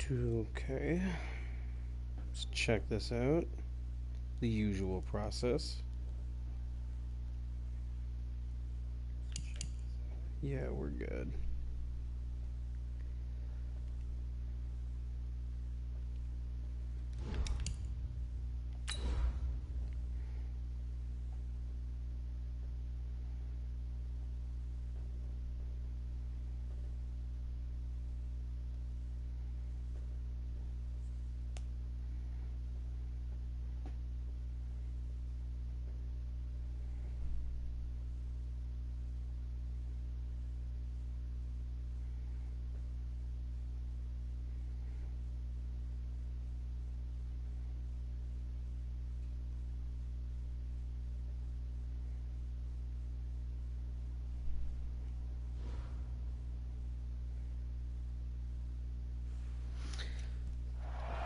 Okay. Let's check this out. The usual process. Yeah, we're good.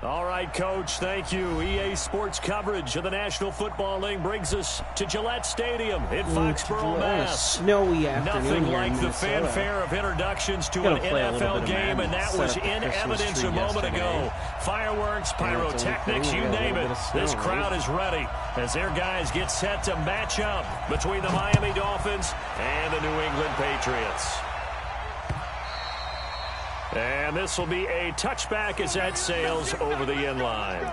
All right, Coach, thank you. EA Sports coverage of the National Football League brings us to Gillette Stadium in Foxborough, Mass. Snowy afternoon. Nothing like the fanfare of introductions to an NFL game, and that was in evidence a moment ago. Fireworks, pyrotechnics, you name it. This crowd is ready as their guys get set to match up between the Miami Dolphins and the New England Patriots. And this will be a touchback as that sails over the end line.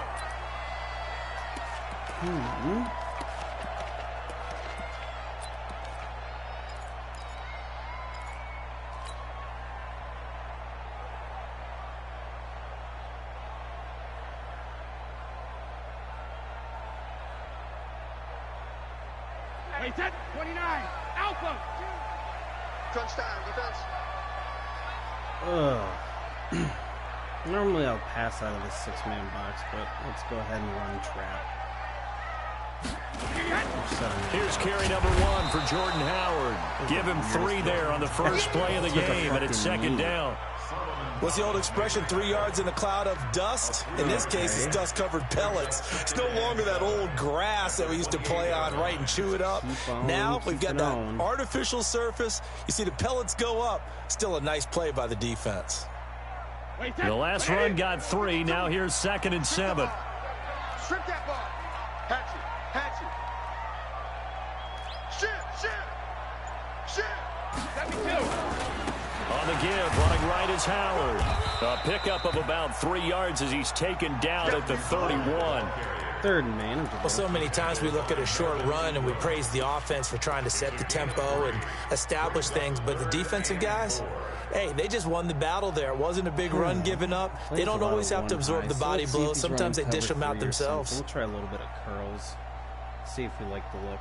Hey, 10, 29, Alpha. Touchdown, defense. Normally I'll pass out of the 6-man box, but let's go ahead and run trap. Here's carry number 1 for Jordan Howard. Give him 3 there on the first play of the game, and it's second down. What's the old expression, 3 yards in a cloud of dust? In this case, it's dust-covered pellets. It's no longer that old grass that we used to play on, right, and chew it up. Now we've got that artificial surface. You see the pellets go up. Still a nice play by the defense. The last run got 3. Now here's 2nd and 7. Strip that ball. Hatch it. Shit. 72. On the give, running right is Howard. A pickup of about 3 yards as he's taken down at the 31. Third and man. Well, so many times we look at a short run and we praise the offense for trying to set the tempo and establish things, but the defensive guys, hey, they just won the battle there. It wasn't a big run given up. They don't always have to absorb the body blows. Sometimes they dish them out themselves. We'll try a little bit of curls. See if we like the look.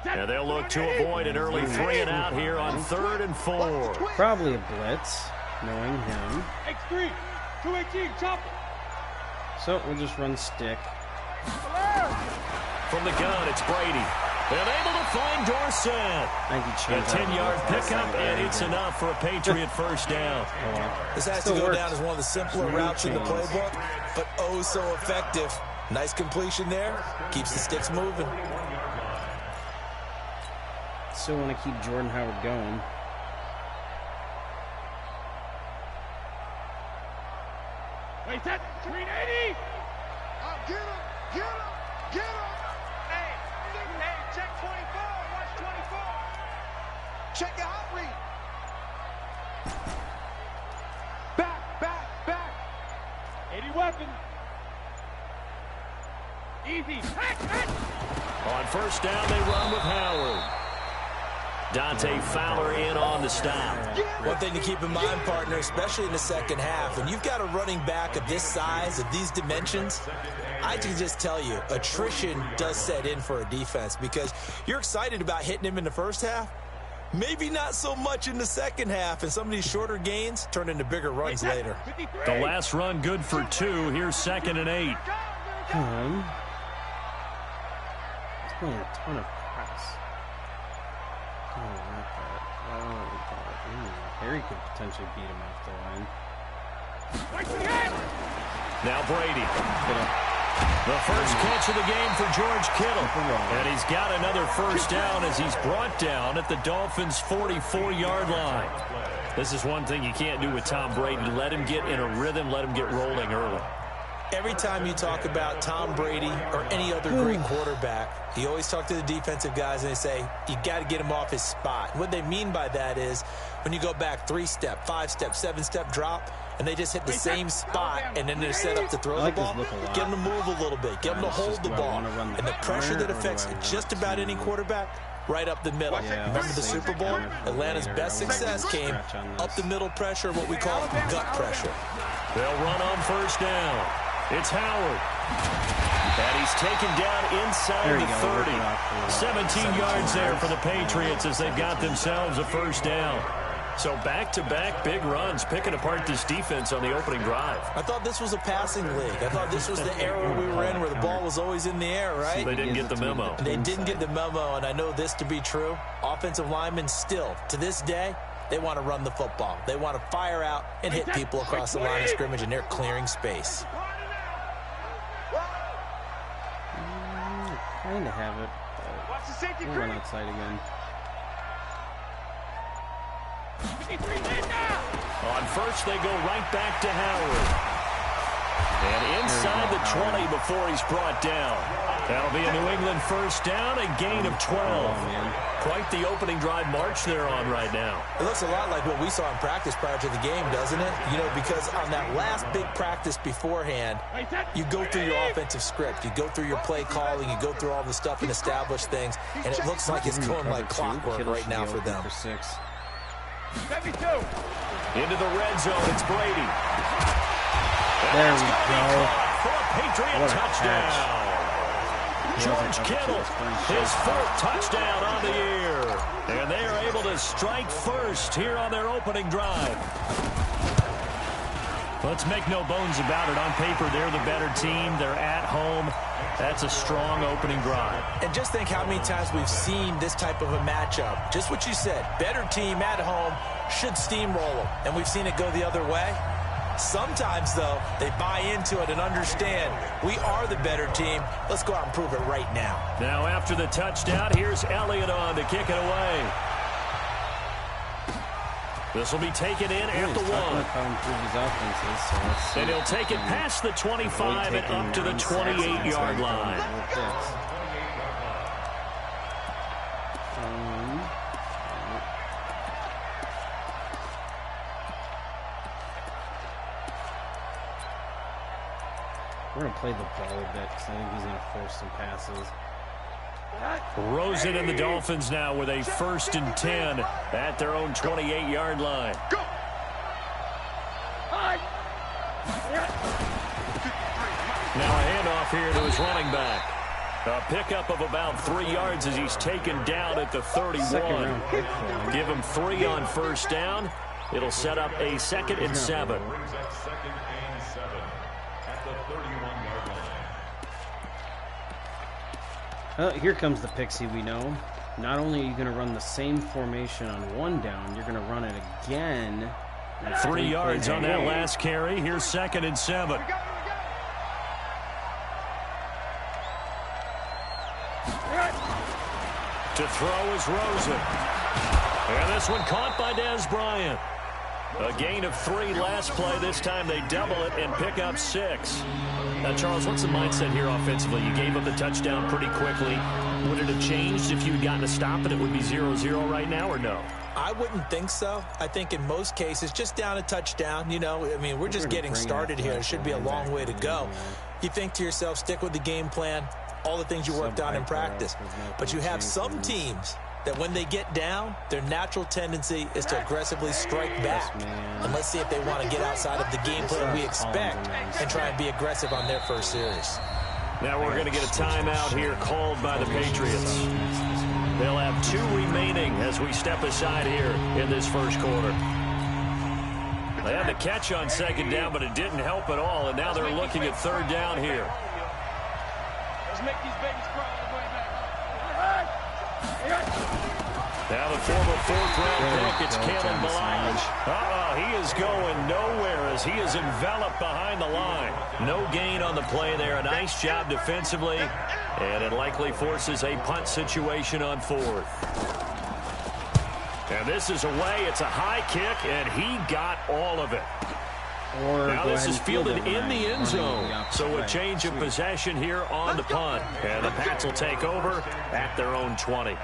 And they'll look to avoid an early 3 and out here on 3rd and 4. Probably a blitz, knowing him. X3, 218, chopper. So we'll just run stick. From the gun, it's Brady. And able to find Dorsett. A 10-yard pickup, and it's enough for a Patriot first down. This has to go down as one of the simpler routes in the playbook, but oh so effective. Nice completion there. Keeps the sticks moving. Still want to keep Jordan Howard going. Wait, that 380. Get him. Hey, check 24. Watch 24. Check your hot read. Back. 80 weapon. Easy. On first down, they run with Howard. Dante Fowler in on the stop. One thing to keep in mind, partner, especially in the second half, when you've got a running back of this size, of these dimensions, I can just tell you, attrition does set in for a defense because you're excited about hitting him in the first half. Maybe not so much in the second half, and some of these shorter gains turn into bigger runs later. The last run good for 2. Here's 2nd and 8. It's playing a ton of press. Harry could potentially beat him off the line. Now Brady. The first catch of the game for George Kittle. And he's got another first down as he's brought down at the Dolphins' 44-yard line. This is one thing you can't do with Tom Brady. Let him get in a rhythm. Let him get rolling early. Every time you talk about Tom Brady or any other great quarterback, you always talk to the defensive guys and they say, you got to get him off his spot. What they mean by that is when you go back 3-step, 5-step, 7-step drop, and they just hit the same spot, and then they're set up to throw the ball, get them to move a little bit, get them to hold the ball. And the pressure that affects just about any quarterback, right up the middle. Yeah, remember the Super Bowl? Atlanta's best success came up the middle pressure, what we call gut pressure. They'll run on first down. It's Howard. And he's taken down inside the 30. 17 yards there for the Patriots as they've got themselves a first down. So back-to-back big runs, picking apart this defense on the opening drive. I thought this was a passing league. I thought this was the era we were in where the ball was always in the air, right? So they didn't get the memo. They didn't get the memo, and I know this to be true. Offensive linemen still, to this day, they want to run the football. They want to fire out and hit people across the line of scrimmage, and they're clearing space. Kind of have it. Watch the safety We'll run outside again. On first, they go right back to Howard. And inside the 20 before he's brought down. That'll be a New England first down, a gain of 12. Quite the opening drive march they're on right now. It looks a lot like what we saw in practice prior to the game, doesn't it? You know, because on that last big practice beforehand, you go through your offensive script. You go through your play calling. You go through all the stuff and establish things. And it looks like it's going like clockwork right now for them. Into the red zone, it's Brady. There we go. For a Patriot touchdown. George Kittle, his fourth touchdown on the year. And they are able to strike first here on their opening drive. Let's make no bones about it. On paper, they're the better team. They're at home. That's a strong opening drive. And just think how many times we've seen this type of a matchup. Just what you said, better team at home should steamroll them. And we've seen it go the other way. Sometimes, though, they buy into it and understand we are the better team. Let's go out and prove it right now. Now, after the touchdown, here's Elliott on to kick it away. This will be taken in at the 1. And he'll take it past the 25 and up to the 28-yard line. We're going to play the ball a bit because I think he's going to force some passes. Rosen and the Dolphins now with a 1st and 10 at their own 28-yard line. Go. Now a handoff here to his running back. A pickup of about 3 yards as he's taken down at the 31. Give him 3 on first down. It'll set up a 2nd and 7. Here comes the pixie we know. Not only are you going to run the same formation on 1 down, you're going to run it again. 3 yards on that last carry. Here's 2nd and 7. To throw is Rosen. And this one caught by Dez Bryant. A gain of 3 last play. This time they double it and pick up 6. Now, Charles, what's the mindset here offensively? You gave up the touchdown pretty quickly. Would it have changed if you had gotten a stop and it would be 0-0 right now, or no? I wouldn't think so. I think in most cases, just down a touchdown, you know, I mean, we're just getting started here. It should be a long way to go. You think to yourself, stick with the game plan, all the things you worked on in practice. But you have some teams that when they get down, their natural tendency is to aggressively strike back. And let's see if they want to get outside of the game plan we expect and try and be aggressive on their first series. Now we're going to get a timeout here called by the Patriots. They'll have 2 remaining as we step aside here in this first quarter. They had the catch on 2nd down, but it didn't help at all, and now they're looking at 3rd down here. Let's make these babies cry on the way back. Now the former fourth-round pick, it's Kalen Ballage. He is going nowhere as he is enveloped behind the line. No gain on the play there. A nice job defensively, and it likely forces a punt situation on fourth. And this is away. It's a high kick, and he got all of it. Now this is fielded in the end zone, so a change of possession here on the punt. And the Pats will take over at their own 20.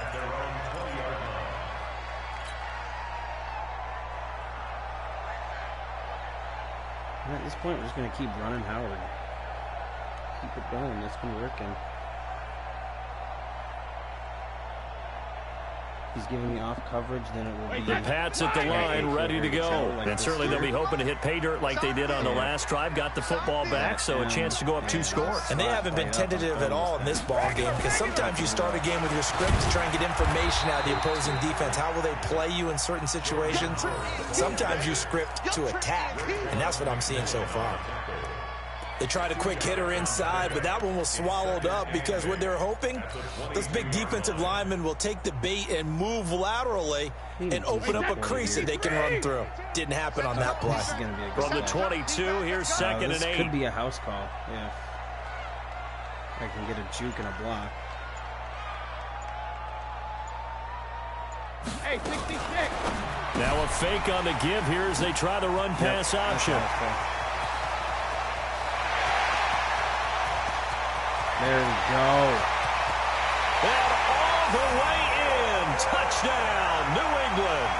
At this point, we're just going to keep running Howard. Keep it going. It's been working. He's giving me off coverage, then it will be... The Pats at the line, ready to go. And certainly they'll be hoping to hit pay dirt like they did on the last drive. Got the football back, so a chance to go up 2 scores. And they haven't been tentative at all in this ball game, because sometimes you start a game with your script to try and get information out of the opposing defense. How will they play you in certain situations? Sometimes you script to attack, and that's what I'm seeing so far. They tried a quick hitter inside, but that one was swallowed up because what they're hoping, those big defensive linemen will take the bait and move laterally and open up a crease that they can run through. Didn't happen on that play. From the 22, here's second and 8. This could be a house call, yeah. I can get a juke and a block. Hey, 66. Now a fake on the give here as they try the run pass option. There we go. And all the way in. Touchdown, New England.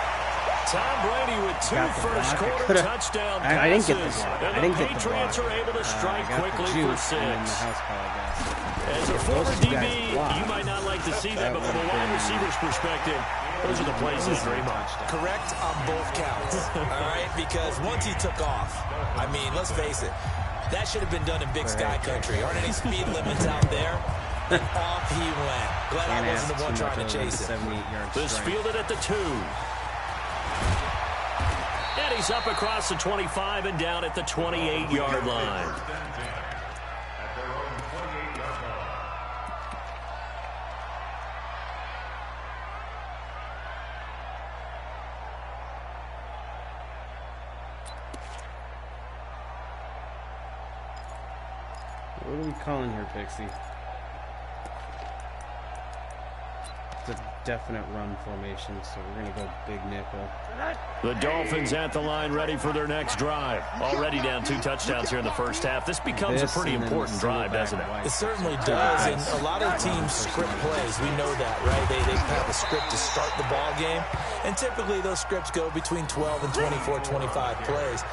Tom Brady with 2 first-quarter touchdown passes. I didn't get the block. And the Patriots are able to strike quickly for 6. As a former DB, you might not like to see that, but from a wide receiver's perspective, those are the plays that dream on. Correct on both counts, all right? Because once he took off, I mean, let's face it, that should have been done in Big Sky Country. Aren't any speed limits out there? And off he went. Glad I wasn't the one trying to chase it. This fielded at the 2. And he's up across the 25 and down at the 28-yard line. What are we calling here, Pixie? It's a definite run formation, so we're going to go big nickel. The Dolphins at the line ready for their next drive. Already down 2 touchdowns here in the first half. This becomes a pretty important drive, doesn't it? It certainly does, and a lot of teams script plays. We know that, right? They have a script to start the ball game, and typically those scripts go between 12 and 24, 25 plays.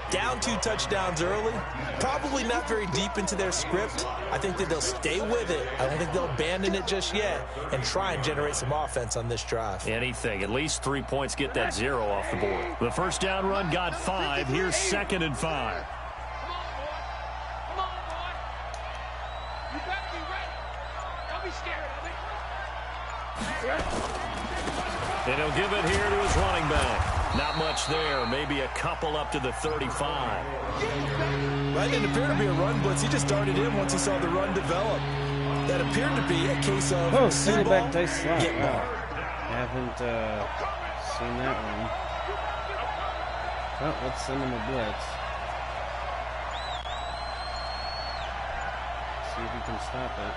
Down 2 touchdowns early, probably not very deep into their script. I think that they'll stay with it. I don't think they'll abandon it just yet and try and generate some offense on this drive. Anything. At least 3 points, get that 0 off the board. The first down run got 5. Here's 2nd and 5. Come on, boy. Come on, boy. You better be ready. Don't be scared of me. And he'll give it here to his running back. Not much there. Maybe a couple up to the 35. Right, it appeared to be a run blitz. He just darted in once he saw the run develop. That appeared to be a case of see back dice slot. Get ball. Haven't seen that one. Oh, let's send him a blitz. See if he can stop it.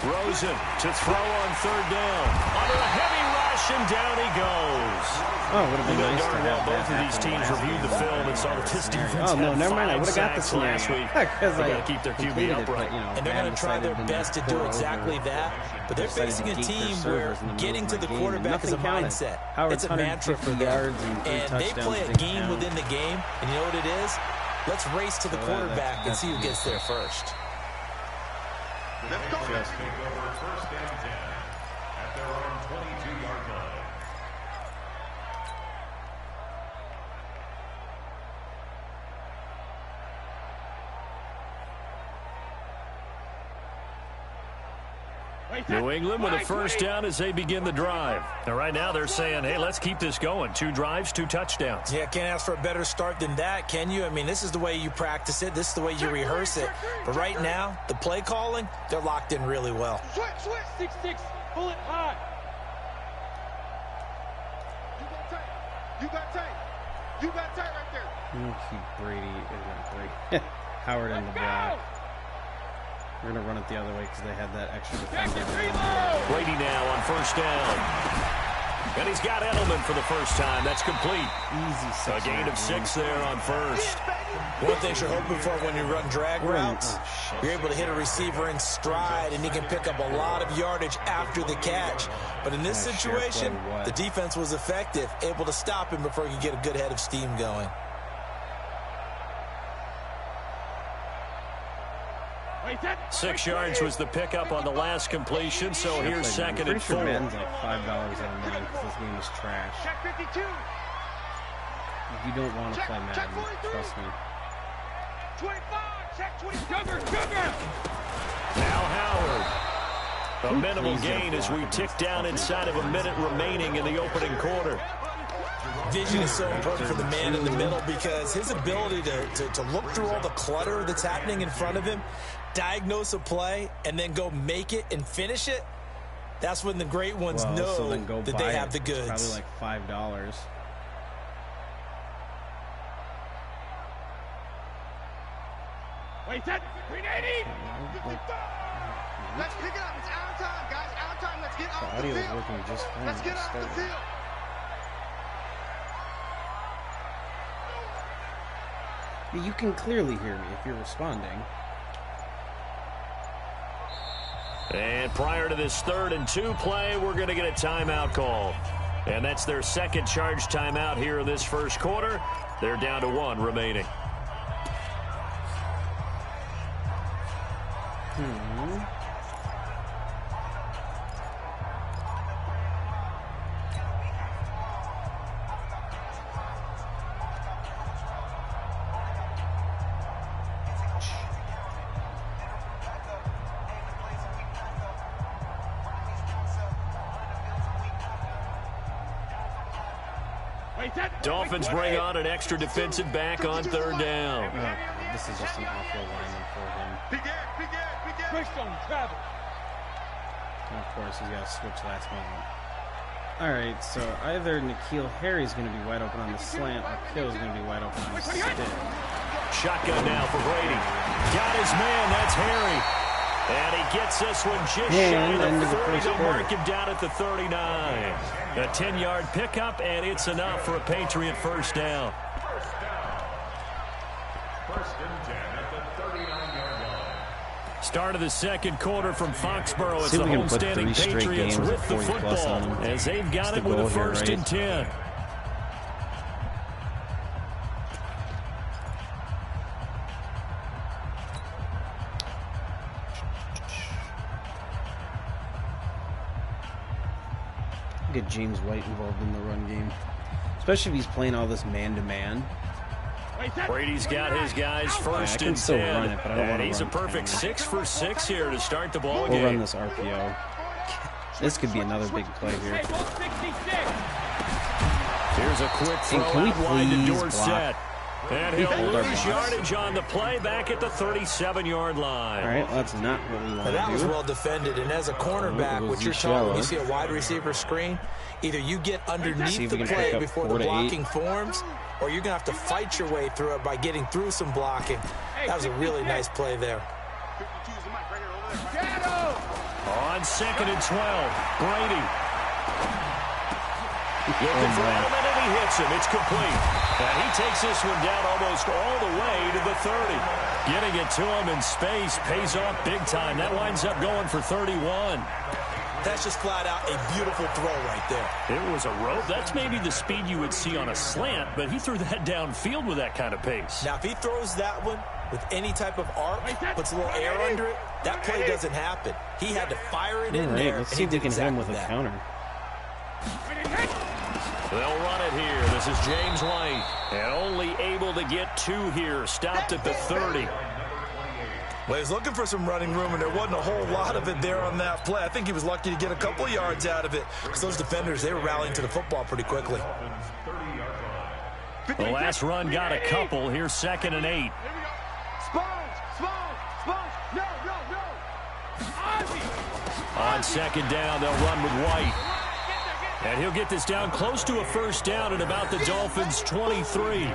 Rosen to throw on 3rd down. Under a heavy rush, and down he goes. Oh, would have been nice to have both of these teams reviewed the film and saw that this defense no, never mind. I would have got this last week. Because they got to keep their QB upright. And they're going to try their best to do exactly that. But they're facing a team where getting to the quarterback is a mindset. It's a mantra for them. And they play a game within the game. And you know what it is? Let's race to the quarterback and see who gets there first. Let's go. First and 10 at their own 22-yard line. New England with a first down as they begin the drive. Now, right now they're saying, hey, let's keep this going. 2 drives, 2 touchdowns. Yeah, can't ask for a better start than that, can you? I mean, this is the way you practice it. This is the way you rehearse it. But right now, the play calling, they're locked in really well. Switch, 6-6. Pull it high. You got tight. You got tight right there. Keep Brady Howard in the block. We're going to run it the other way because they had that extra defender. Brady now on first down. And he's got Edelman for the first time. That's complete. Easy 6. A gain of 6 there on first. One thing you're hoping for when you run drag routes, you're able to hit a receiver in stride, and he can pick up a lot of yardage after the catch. But in this situation, the defense was effective, able to stop him before he could get a good head of steam going. 6 yards was the pickup on the last completion, so here's second and 4. Madden's like $5 online because this game is trash. Check 52. You don't want to play Madden, trust me. 25. Check 20. Sugar. Now Howard. A minimal gain as we tick down inside of a minute remaining in the opening quarter. Vision is so important for the man in the middle because his ability to look through all the clutter that's happening in front of him, diagnose a play, and then go make it and finish it, that's when the great ones know that they have the goods. Probably like $5. Wait, that 380. Let's pick it up. It's out of time, guys. Out of time. Let's get off the Audio is field. working just fine. Let's get off the field. You can clearly hear me if you're responding. And prior to this 3rd and 2 play, we're going to get a timeout call. And that's their second charge timeout here in this first quarter. They're down to 1 remaining. Dolphins bring on an extra defensive back on 3rd down. This is just an awful alignment for him. And of course, he's got to switch last moment. All right, so either N'Keal Harry's going to be wide open on the slant or Kill's going to be wide open on the stick. Shotgun now for Brady. Got his man. That's Harry. And he gets this one just shy of the 40 to mark him down at the 39. A 10-yard pickup, and it's enough for a Patriot first down. First and 10 at the 39-yard line. Start of the second quarter from Foxborough. It's the homestanding Patriots with the football as they've got it with a first and 10. Get James White involved in the run game, especially if he's playing all this man-to-man. Brady's got his guys first and 10, and he's a perfect 6 for 6 here to start the ball game. We'll run this RPO. This could be another big play here. Here's a quick throw out wide to Dorsett. And he'll lose yardage on the play back at the 37-yard line. All right, that's not what we want to do. That was well defended, and as a cornerback, what you're taught when you see a wide receiver screen, either you get underneath the play before the blocking forms, or you're going to have to fight your way through it by getting through some blocking. That was a really nice play there. On 2nd and 12, Brady. Looking for Edelman, and he hits him. It's complete. And he takes this one down almost all the way to the 30. Getting it to him in space pays off big time. That winds up going for 31. That's just flat out a beautiful throw right there. It was a rope. That's maybe the speed you would see on a slant, but he threw that downfield with that kind of pace. Now, if he throws that one with any type of arc, puts a little air under it, that play doesn't happen. He had to fire it in there. Let's see if we can hit him with a counter. They'll run it here. This is James White. And only able to get 2 here. Stopped at the 30. Well, he's looking for some running room, and there wasn't a whole lot of it there on that play. I think he was lucky to get a couple yards out of it because those defenders, they were rallying to the football pretty quickly. The last run got a couple. Here's 2nd and 8. Sponge. On second down, they'll run with White. And he'll get this down close to a first down at about the Dolphins' 23.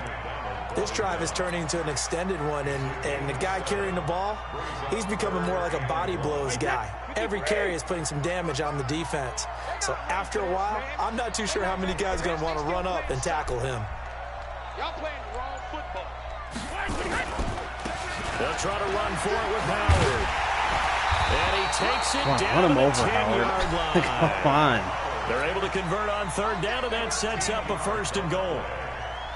This drive is turning into an extended one, and the guy carrying the ball, he's becoming more like a body blows guy. Every carry is putting some damage on the defense. So after a while, I'm not too sure how many guys are going to want to run up and tackle him. Y'all playing the wrong football. They'll try to run for it with Howard. And he takes it down run him to the over, 10-yard line. Come on. They're able to convert on third down, and that sets up a first and goal.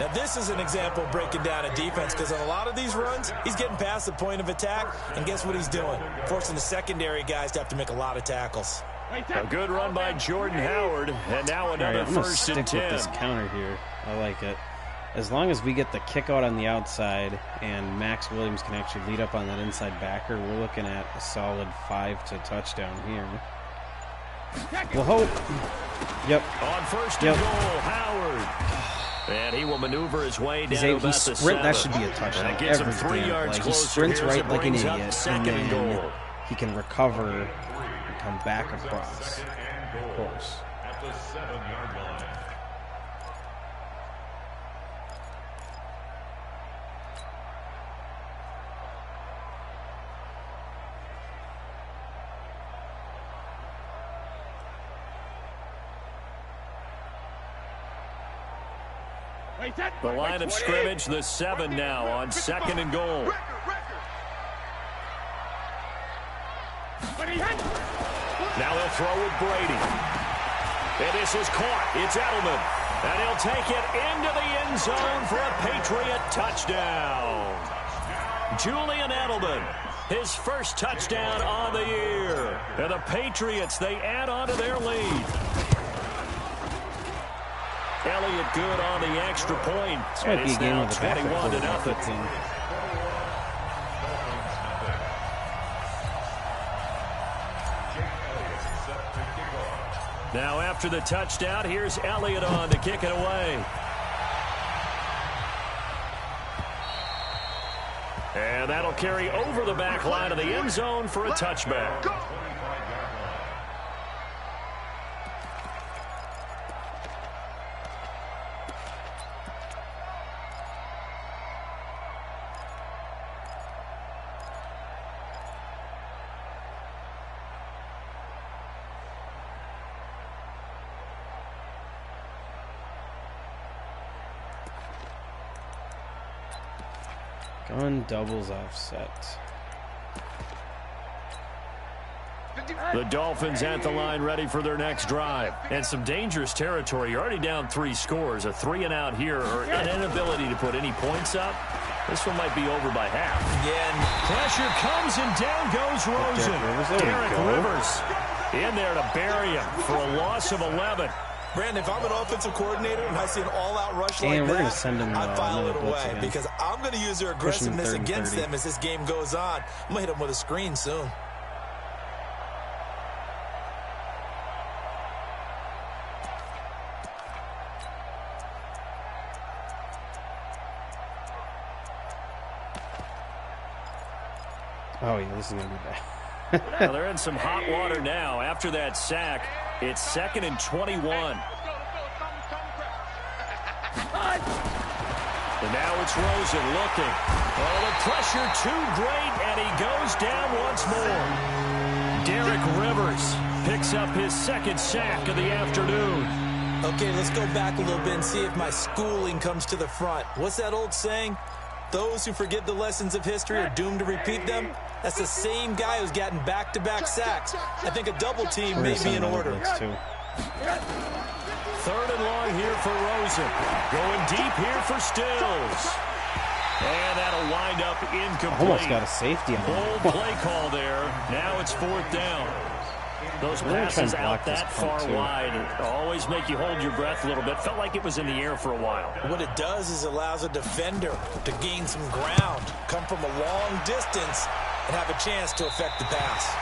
Now, this is an example of breaking down a defense, because on a lot of these runs, he's getting past the point of attack, and guess what he's doing? Forcing the secondary guys to have to make a lot of tackles. A good run by Jordan Howard, and now another I'm gonna first and stick 10. with this counter here. I like it. As long as we get the kick out on the outside and Max Williams can actually lead up on that inside backer, we're looking at a solid 5 to touchdown here. We'll hope. Yep. On first and goal, Howard. And he will maneuver his way down He about the sprint. 7. That should be a touchdown. And it gets him Every 3 damn yards play. He closer. sprints Here's right it like an brings up idiot, second and and then goal. he can recover and come back across. Of course. At the 7-yard line. The line of scrimmage, the 7 now on second and goal. Now they'll throw with Brady. And this is caught. It's Edelman. And he'll take it into the end zone for a Patriot touchdown. Julian Edelman, his first touchdown on the year. And the Patriots, they add on to their lead. Elliott good on the extra point. This might be a game with a backup 21-0. Now after the touchdown, here's Elliott on to kick it away. And that'll carry over the back line of the end zone for a touchback. Gun doubles offset. The Dolphins at the line ready for their next drive. And some dangerous territory. You're already down 3 scores. A 3-and-out here or an inability to put any points up. This one might be over by half. Again, pressure comes and down goes Rosen. Derek Rivers in there to bury him for a loss of 11. Brandon, if I'm an offensive coordinator and I see an all-out rush like we're that, gonna send him, I file it another blitz away again. because I'm going to use their aggressiveness against them as this game goes on. I'm going to hit them with a screen soon. Oh, yeah, this is going to be bad. Well, they're in some hot water now. After that sack, it's 2nd and 21. And now it's Rosen looking. Oh, the pressure too great, and he goes down once more. Derek Rivers picks up his 2nd sack of the afternoon. Okay, let's go back a little bit and see if my schooling comes to the front. What's that old saying? Those who forget the lessons of history are doomed to repeat them. That's the same guy who's gotten back-to-back sacks. I think a double team may be in order. 3rd and long here for Rosen. Going deep here for Stills. And that'll wind up incomplete. Almost got a safety on him. Bold play call there. Now it's 4th down. Those passes out that far wide always make you hold your breath a little bit. Felt like it was in the air for a while. What it does is allows a defender to gain some ground, come from a long distance, and have a chance to affect the pass.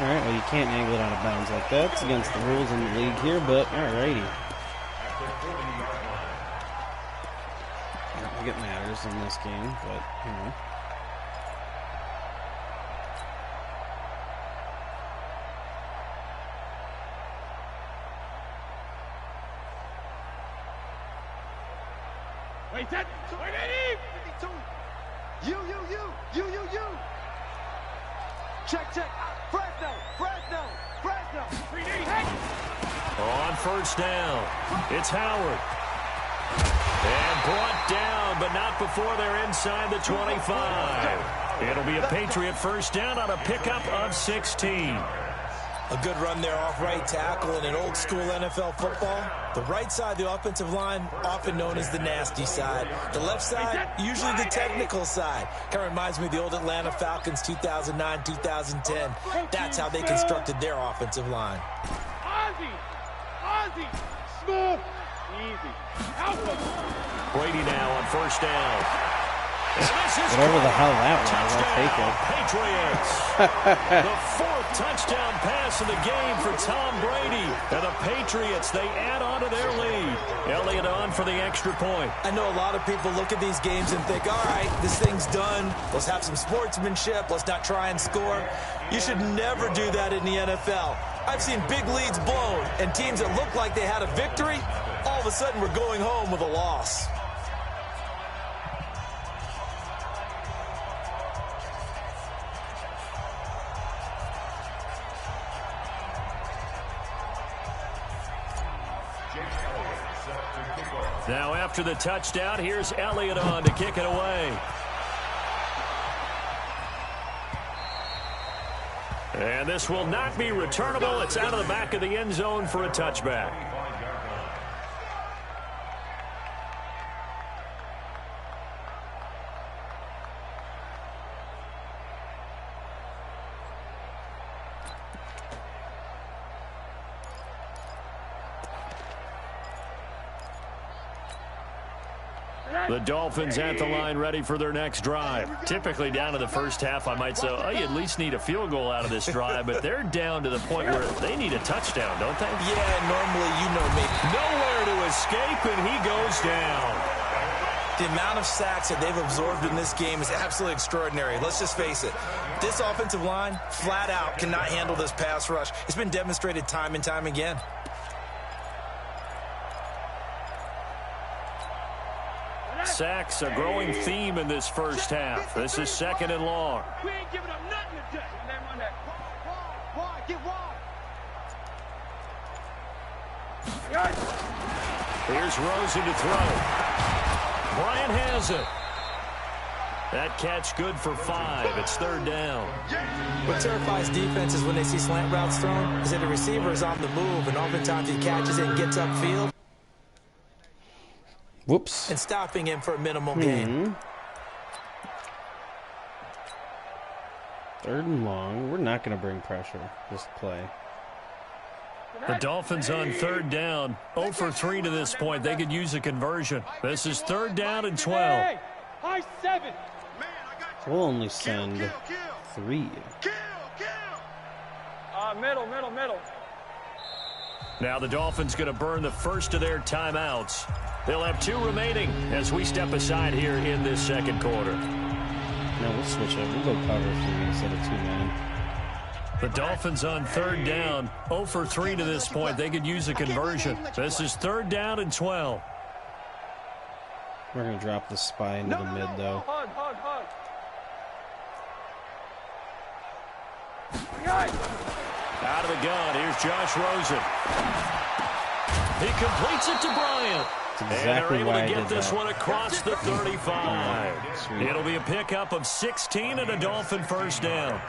All right, well, you can't angle it out of bounds like that. It's against the rules in the league here, but all righty. I don't think it matters in this game, but, you know. Wait, that. Wait, Eddie. 52. You. Check. Fresno. 3D. Hey. On first down, it's Howard. And brought down, but not before they're inside the 25. It'll be a Patriot first down on a pickup of 16. A good run there off right tackle in an old school NFL football. The right side of the offensive line, often known as the nasty side. The left side, usually the technical side. Kind of reminds me of the old Atlanta Falcons 2009, 2010. That's how they constructed their offensive line. Ozzy. Smooth. Easy. Alpha. Brady now on first down. Whatever the hell that was, I'll take it. Patriots. The fourth touchdown pass of the game for Tom Brady. And the Patriots, they add on to their lead. Elliott on for the extra point. I know a lot of people look at these games and think, all right, this thing's done. Let's have some sportsmanship. Let's not try and score. You should never do that in the NFL. I've seen big leads blown and teams that looked like they had a victory, all of a sudden we're going home with a loss. Now after the touchdown, here's Elliott on to kick it away. And this will not be returnable. It's out of the back of the end zone for a touchback. The Dolphins at the line ready for their next drive. Typically down to the first half, I might say, oh, you at least need a field goal out of this drive, but they're down to the point where they need a touchdown, don't they? Yeah, normally, you know me. Nowhere to escape, and he goes down. The amount of sacks that they've absorbed in this game is absolutely extraordinary. Let's just face it. This offensive line, flat out, cannot handle this pass rush. It's been demonstrated time and time again. Sacks, a growing theme in this first half. This is second and long. We ain't giving up nothing today. Name on that. Wide. Get wide. Here's Rosen to throw. Bryant has it. That catch good for 5. It's third down. What terrifies defenses when they see slant routes thrown is that the receiver is on the move, and oftentimes he catches it and gets upfield. Whoops. And stopping him for a minimal gain. Third and long. We're not going to bring pressure. Just play. The Dolphins on third down. 0 for 3 to this point. They could use a conversion. This is third down and 12. Hey, high 7. We'll only send 3. Middle. Now the Dolphins going to burn the first of their timeouts. They'll have 2 remaining as we step aside here in this second quarter. No, we'll switch it. We'll go cover 3 instead of 2-man. The Dolphins on third down. 0 for 3 to this point. They could use a conversion. This is third down and 12. We're going to drop the spy into the mid, though. Hug. Out of the gun, here's Josh Rosen. He completes it to Bryant. That's exactly and they're why able to I get did this that. one across the 35. Sweet. It'll be a pickup of 16 and a Dolphin first down.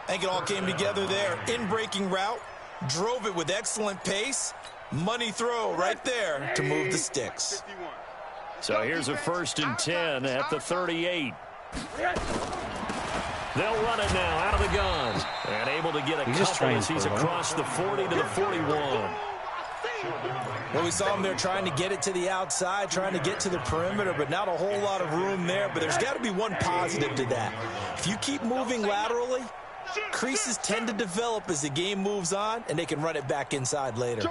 I think it all came together there. In-breaking route, drove it with excellent pace. Money throw right there to move the sticks. So here's a 1st and 10 at the 38. They'll run it now out of the gun. And able to get a couple as he's across the 40 to the 41. Well, we saw him there trying to get it to the outside, trying to get to the perimeter, but not a whole lot of room there. But there's got to be one positive to that. If you keep moving laterally, creases tend to develop as the game moves on, and they can run it back inside later.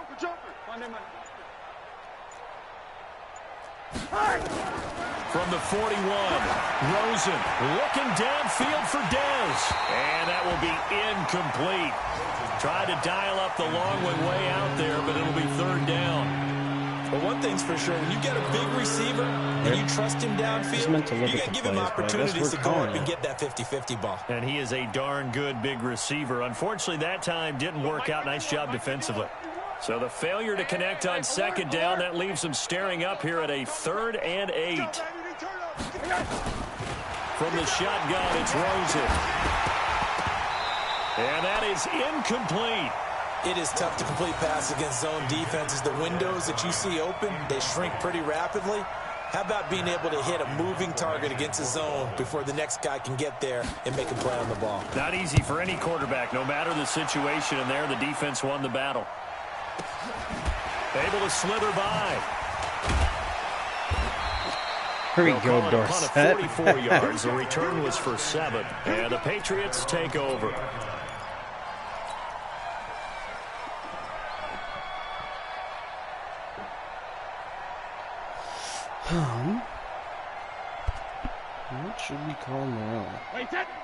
From the 41, Rosen looking downfield for Dez. And that will be incomplete. Tried to dial up the long one way out there, but it'll be third down. But one thing's for sure, when you get a big receiver and you trust him downfield, you got to give him opportunities to go up and get that 50-50 ball. And he is a darn good big receiver. Unfortunately, that time didn't work out. Nice job defensively. So the failure to connect on second down, that leaves him staring up here at a 3rd and 8. From the shotgun, it's Rosen. And that is incomplete. It is tough to complete pass against zone defenses. The windows that you see open, they shrink pretty rapidly. How about being able to hit a moving target against a zone before the next guy can get there and make a play on the ball? Not easy for any quarterback, no matter the situation. And there, the defense won the battle. Able to slither by. Here we go, Dorsett. A punt of 44 yards. The return was for 7. And the Patriots take over. What should we call now?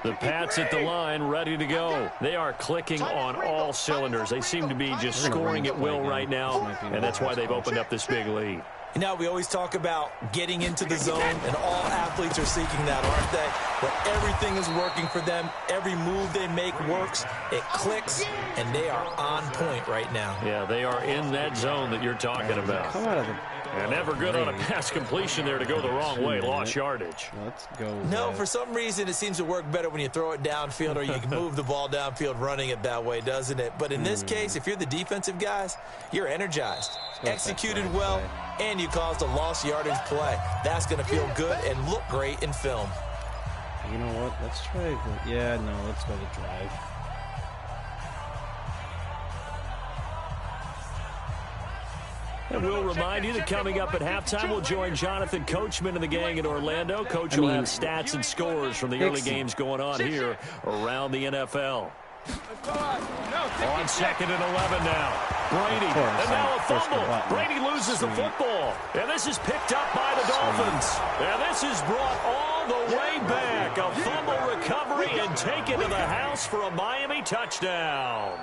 The Pats at the line, ready to go. They are clicking on all cylinders. They seem to be just scoring at will right now, and that's why they've opened up this big lead. You know, we always talk about getting into the zone, and all athletes are seeking that, aren't they? Where everything is working for them, every move they make works, it clicks, and they are on point right now. Yeah, they are in that zone that you're talking about. Come out of the... And never good on a pass completion there to go the wrong way. Lost yardage. Let's go. No, for some reason it seems to work better when you throw it downfield or you can move the ball downfield running it that way, doesn't it? But in this case, if you're the defensive guys, you're energized, executed well, and you caused a lost yardage play. That's going to feel good and look great in film. You know what? Let's try... Yeah, no, let's go to drive. And we'll remind you that coming up at halftime, we'll join Jonathan Coachman and the gang in Orlando. Coach will have stats and scores from the early games going on here around the NFL. On 2nd and 11 now. Brady, and now a fumble. Brady loses the football. And this is picked up by the Dolphins. And this is brought all the way back. A fumble recovery and taken to the house for a Miami touchdown.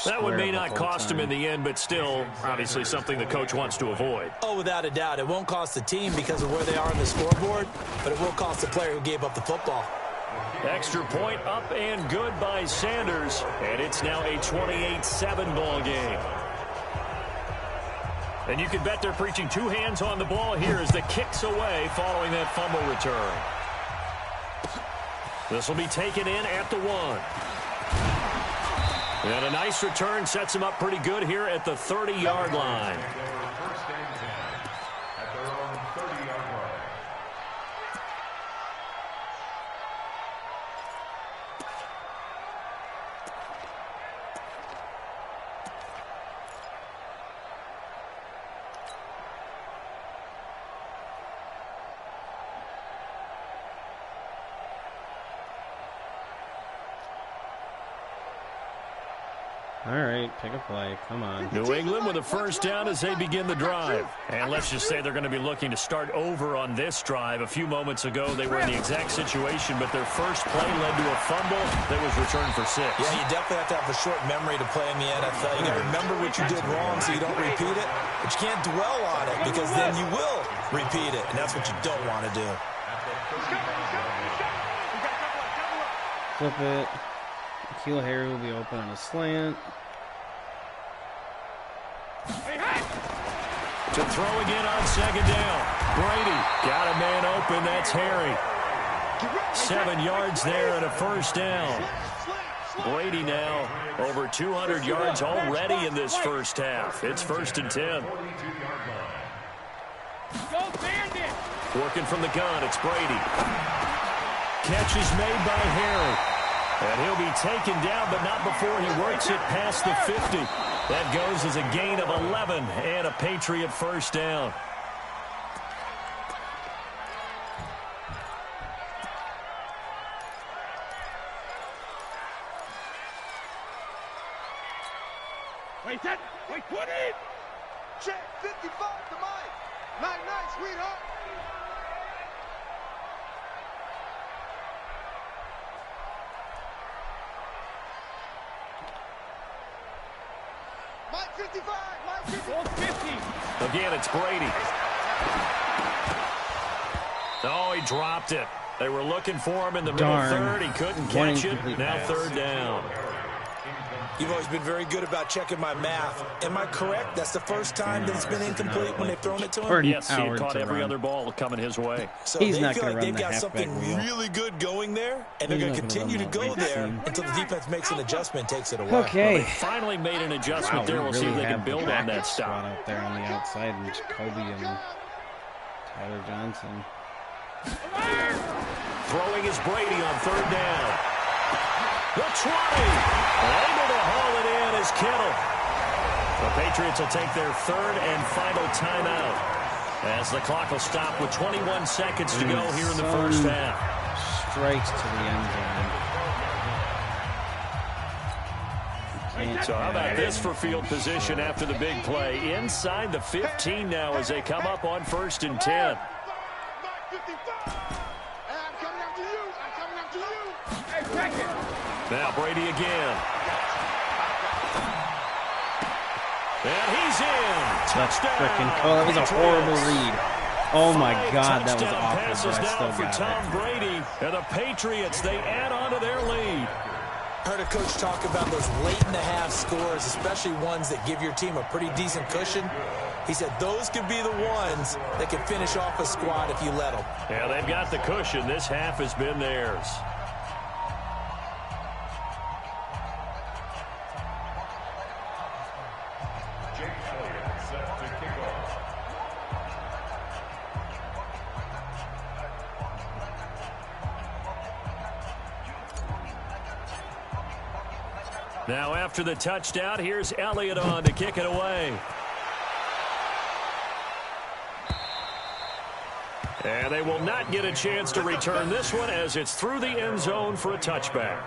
That one may not cost him in the end, but still, obviously something the coach wants to avoid. Oh, without a doubt. It won't cost the team because of where they are on the scoreboard, but it will cost the player who gave up the football. Extra point up and good by Sanders, and it's now a 28-7 ball game. And you can bet they're preaching 2 hands on the ball here as the kick's away following that fumble return. This will be taken in at the 1. And a nice return sets him up pretty good here at the 30-yard line. All right, pick a play. Come on. New England with a first down as they begin the drive. And let's just say they're going to be looking to start over on this drive. A few moments ago, they were in the exact situation, but their first play led to a fumble that was returned for 6. Yeah, you definitely have to have a short memory to play in the NFL. You got to remember what you did wrong so you don't repeat it, but you can't dwell on it because then you will repeat it, and that's what you don't want to do. Flip it. Keel Harry will be open on a slant. To throw again on 2nd down. Brady got a man open. That's Harry. 7 yards there and a first down. Brady now over 200 yards already in this first half. It's 1st and 10. Working from the gun, it's Brady. Catch is made by Harry. And he'll be taken down, but not before he works it past the 50. That goes as a gain of 11 and a Patriot first down. Wait, put it! Check 55 to Mike. Night, sweetheart. Mike Again, it's Brady. Oh, he dropped it. They were looking for him in the middle third. He couldn't catch it. Now third down. You've always been very good about checking my math. Am I correct? That's the first time that it's been incomplete when they've thrown it to him? Yes, he had caught every other ball coming his way. So they feel like they've got something really good going there, and they're going to continue to go there until the defense makes an adjustment, takes it away. Okay. Well, they finally made an adjustment there. We'll see if they can build on that stop. Out there on the outside, and Jacoby and Tyler Johnson. Throwing is Brady on third down. The 20. Able to haul it in is Kittle. The Patriots will take their third and final timeout as the clock will stop with 21 seconds to go here in the first half. Strikes to the end zone. So how about this for field position after the big play? Inside the 15 now as they come up on 1st and 10. Now Brady again. And he's in. Touchdown. That was a horrible read. Oh my God, that was awful. Passes now for Tom Brady. And the Patriots, they add on to their lead. Heard a coach talk about those late-in-the-half scores, especially ones that give your team a pretty decent cushion. He said those could be the ones that can finish off a squad if you let them. Yeah, they've got the cushion. This half has been theirs. Now after the touchdown, here's Elliott on to kick it away. And they will not get a chance to return this one as it's through the end zone for a touchback.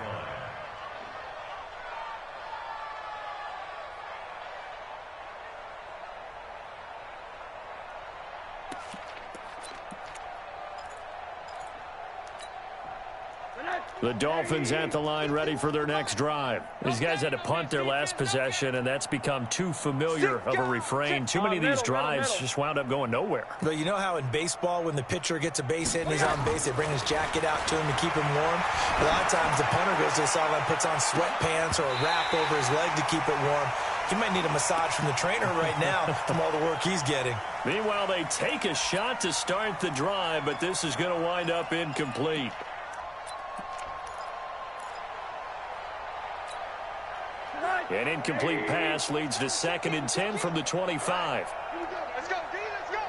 The Dolphins at the line ready for their next drive. These guys had to punt their last possession, and that's become too familiar of a refrain. Too many of these drives just wound up going nowhere. But you know how in baseball, when the pitcher gets a base hit and he's on base, they bring his jacket out to him to keep him warm? A lot of times the punter goes to the sideline, puts on sweatpants or a wrap over his leg to keep it warm. He might need a massage from the trainer right now from all the work he's getting. Meanwhile, they take a shot to start the drive, but this is going to wind up incomplete. An incomplete pass leads to 2nd and 10 from the 25. Let's go, D, let's go.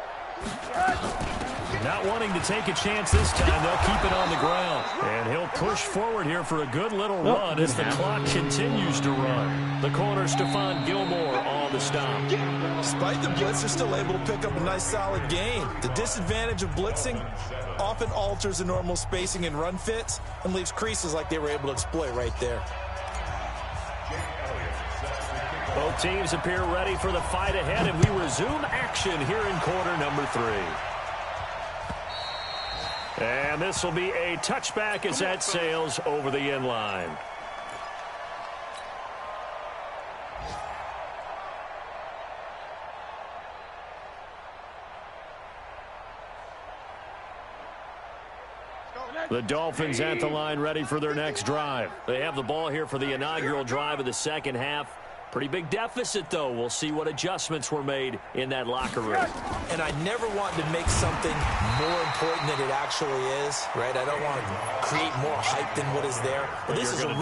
Not wanting to take a chance this time, they'll keep it on the ground. And he'll push forward here for a good little run as the clock continues to run. The corner, Stephon Gilmore, on the stop. Despite the blitz, they're still able to pick up a nice, solid gain. The disadvantage of blitzing often alters the normal spacing and run fits and leaves creases like they were able to exploit right there. Both teams appear ready for the fight ahead, and we resume action here in quarter number 3. And this will be a touchback as that sails over the end line. The Dolphins at the line ready for their next drive. They have the ball here for the inaugural drive of the second half. Pretty big deficit, though. We'll see what adjustments were made in that locker room. And I never want to make something more important than it actually is, right? I don't want to create more hype than what is there. But this is a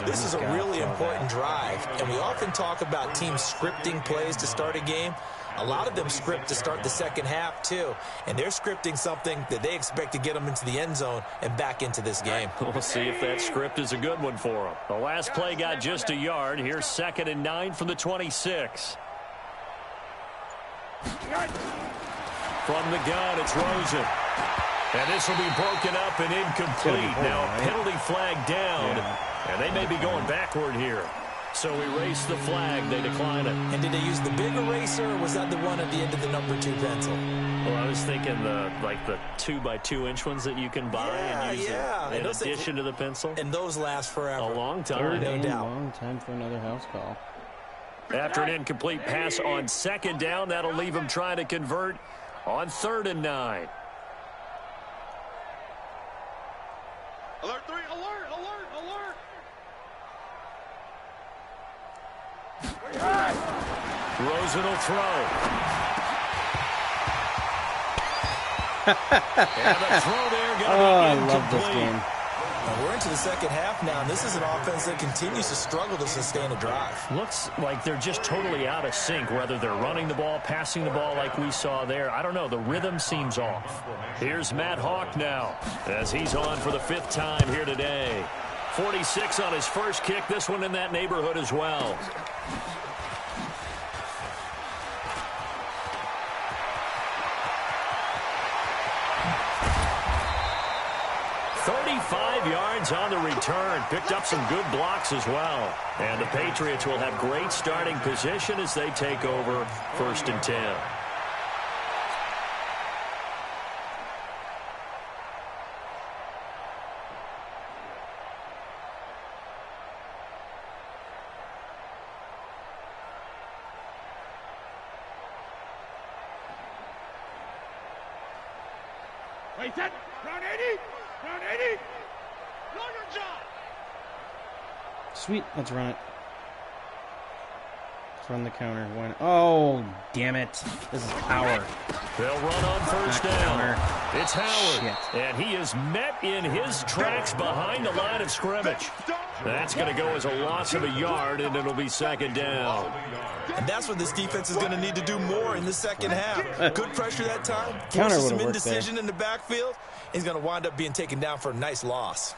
This is a really important drive. And we often talk about teams scripting plays to start a game. A lot of them script to start the second half, too. And they're scripting something that they expect to get them into the end zone and back into this game. We'll see if that script is a good one for them. The last play got just a yard. Here's 2nd and 9 from the 26. From the gun, it's Rosen. And this will be broken up and incomplete. Now a penalty flag down. And they may be going backward here. So erase the flag. They decline it. And did they use the big eraser, or was that the one at the end of the number 2 pencil? Well, I was thinking the 2x2-inch ones that you can buy and use in addition to the pencil. And those last forever. A long time. No doubt. Long time for another house call. After an incomplete pass on second down, that'll leave him trying to convert on 3rd and 9. Alert 3, alert, alert, alert. Rosen will throw. And the throw there going to be I incomplete. love this game. We're into the second half now, and this is an offense that continues to struggle to sustain a drive. Looks like they're just totally out of sync, whether they're running the ball, passing the ball like we saw there. I don't know. The rhythm seems off. Here's Matt Hawk now as he's on for the 5th time here today. 46 on his first kick. This one in that neighborhood as well. Yards on the return. Picked up some good blocks as well. And the Patriots will have great starting position as they take over 1st and 10. Wait, that round 80, round 80. Know your job. Sweet, let's run it. Let's run the counter. Oh, damn it. This is power. They'll run on 1st down. Counter. It's Howard. Shit. And he is met in his tracks behind the line of scrimmage. That's going to go as a loss of a yard, and it'll be 2nd down. And that's what this defense is going to need to do more in the second half. Good pressure that time. Counter Forces some would've worked indecision in the backfield. He's going to wind up being taken down for a nice loss.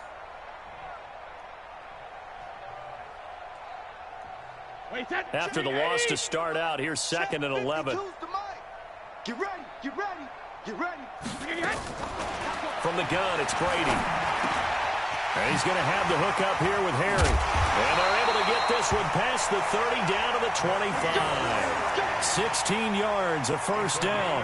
After the loss to start out, here's 2nd and 11. Get ready, get ready, get ready. From the gun, it's Brady. And he's going to have the hook up here with Harry. And they're able to get this one past the 30 down to the 25. 16 yards, a 1st down.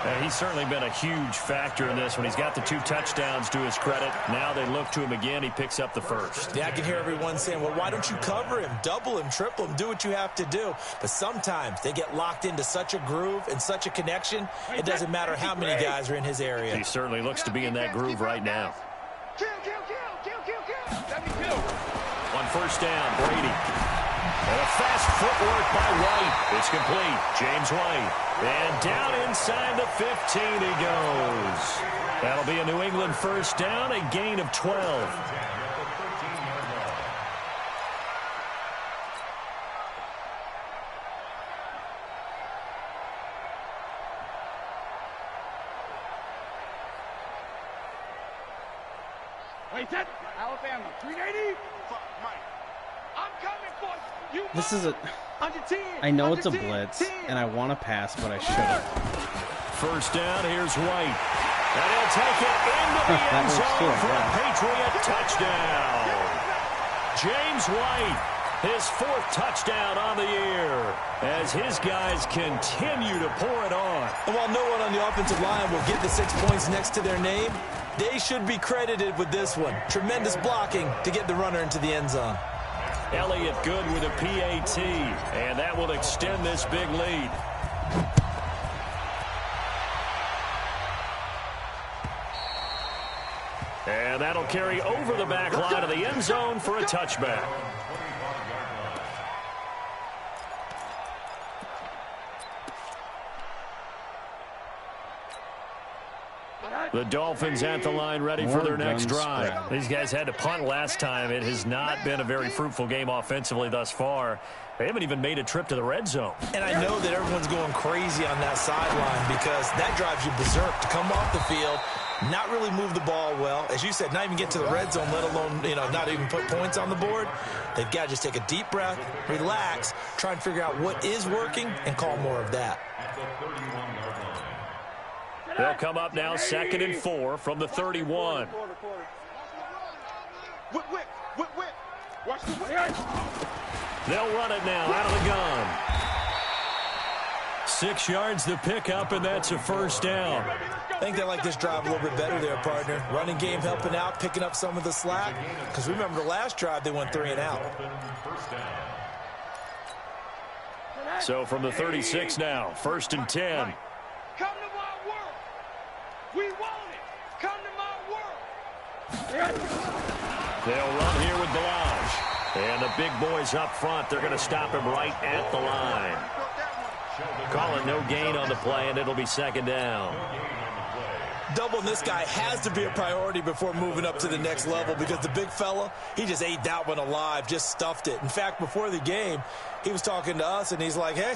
And he's certainly been a huge factor in this one. He's got the 2 touchdowns to his credit. Now they look to him again. He picks up the 1st. Yeah, I can hear everyone saying, well, why don't you cover him, double him, triple him, do what you have to do. But sometimes they get locked into such a groove and such a connection, it doesn't matter how many guys are in his area. He certainly looks to be in that groove right now. Kill, kill, kill, kill, kill, kill. Let me kill. On 1st down, Brady. And a fast footwork by White. It's complete. James White. And down inside the 15 he goes. That'll be a New England 1st down, a gain of 12. Wait, that Alabama 380. Mike, I'm coming for you. This is a... I know it's a blitz, and I want to pass, but I shouldn't. 1st down, here's White. And he'll take it into the end zone for a Patriot touchdown. James White, his 4th touchdown on the year, as his guys continue to pour it on. And while no one on the offensive line will get the 6 points next to their name, they should be credited with this one. Tremendous blocking to get the runner into the end zone. Elliott good with a PAT, and that will extend this big lead. And that'll carry over the back line of the end zone for a touchback. The Dolphins at the line ready for their next drive. These guys had to punt last time. It has not been a very fruitful game offensively thus far. They haven't even made a trip to the red zone. And I know that everyone's going crazy on that sideline because that drives you berserk to come off the field, not really move the ball well. As you said, not even get to the red zone, let alone, not even put points on the board. They've got to just take a deep breath, relax, try and figure out what is working, and call more of that. They'll come up now 2nd and 4 from the 31. Whip. Watch the whip. They'll run it now out of the gun. 6 yards the pickup, and that's a 1st down. I think they like this drive a little bit better there, partner. Running game helping out, picking up some of the slack. Because remember the last drive, they went 3 and out. So from the 36 now, 1st and 10. Come to my world. We want it. Come to my world. They'll run here with Balaj. And the big boys up front, they're going to stop him right at the line. Call it no gain on the play, and it'll be 2nd down. Doubling this guy has to be a priority before moving up to the next level because the big fella, he just ate that one alive, just stuffed it. In fact, before the game, he was talking to us, and he's like, hey,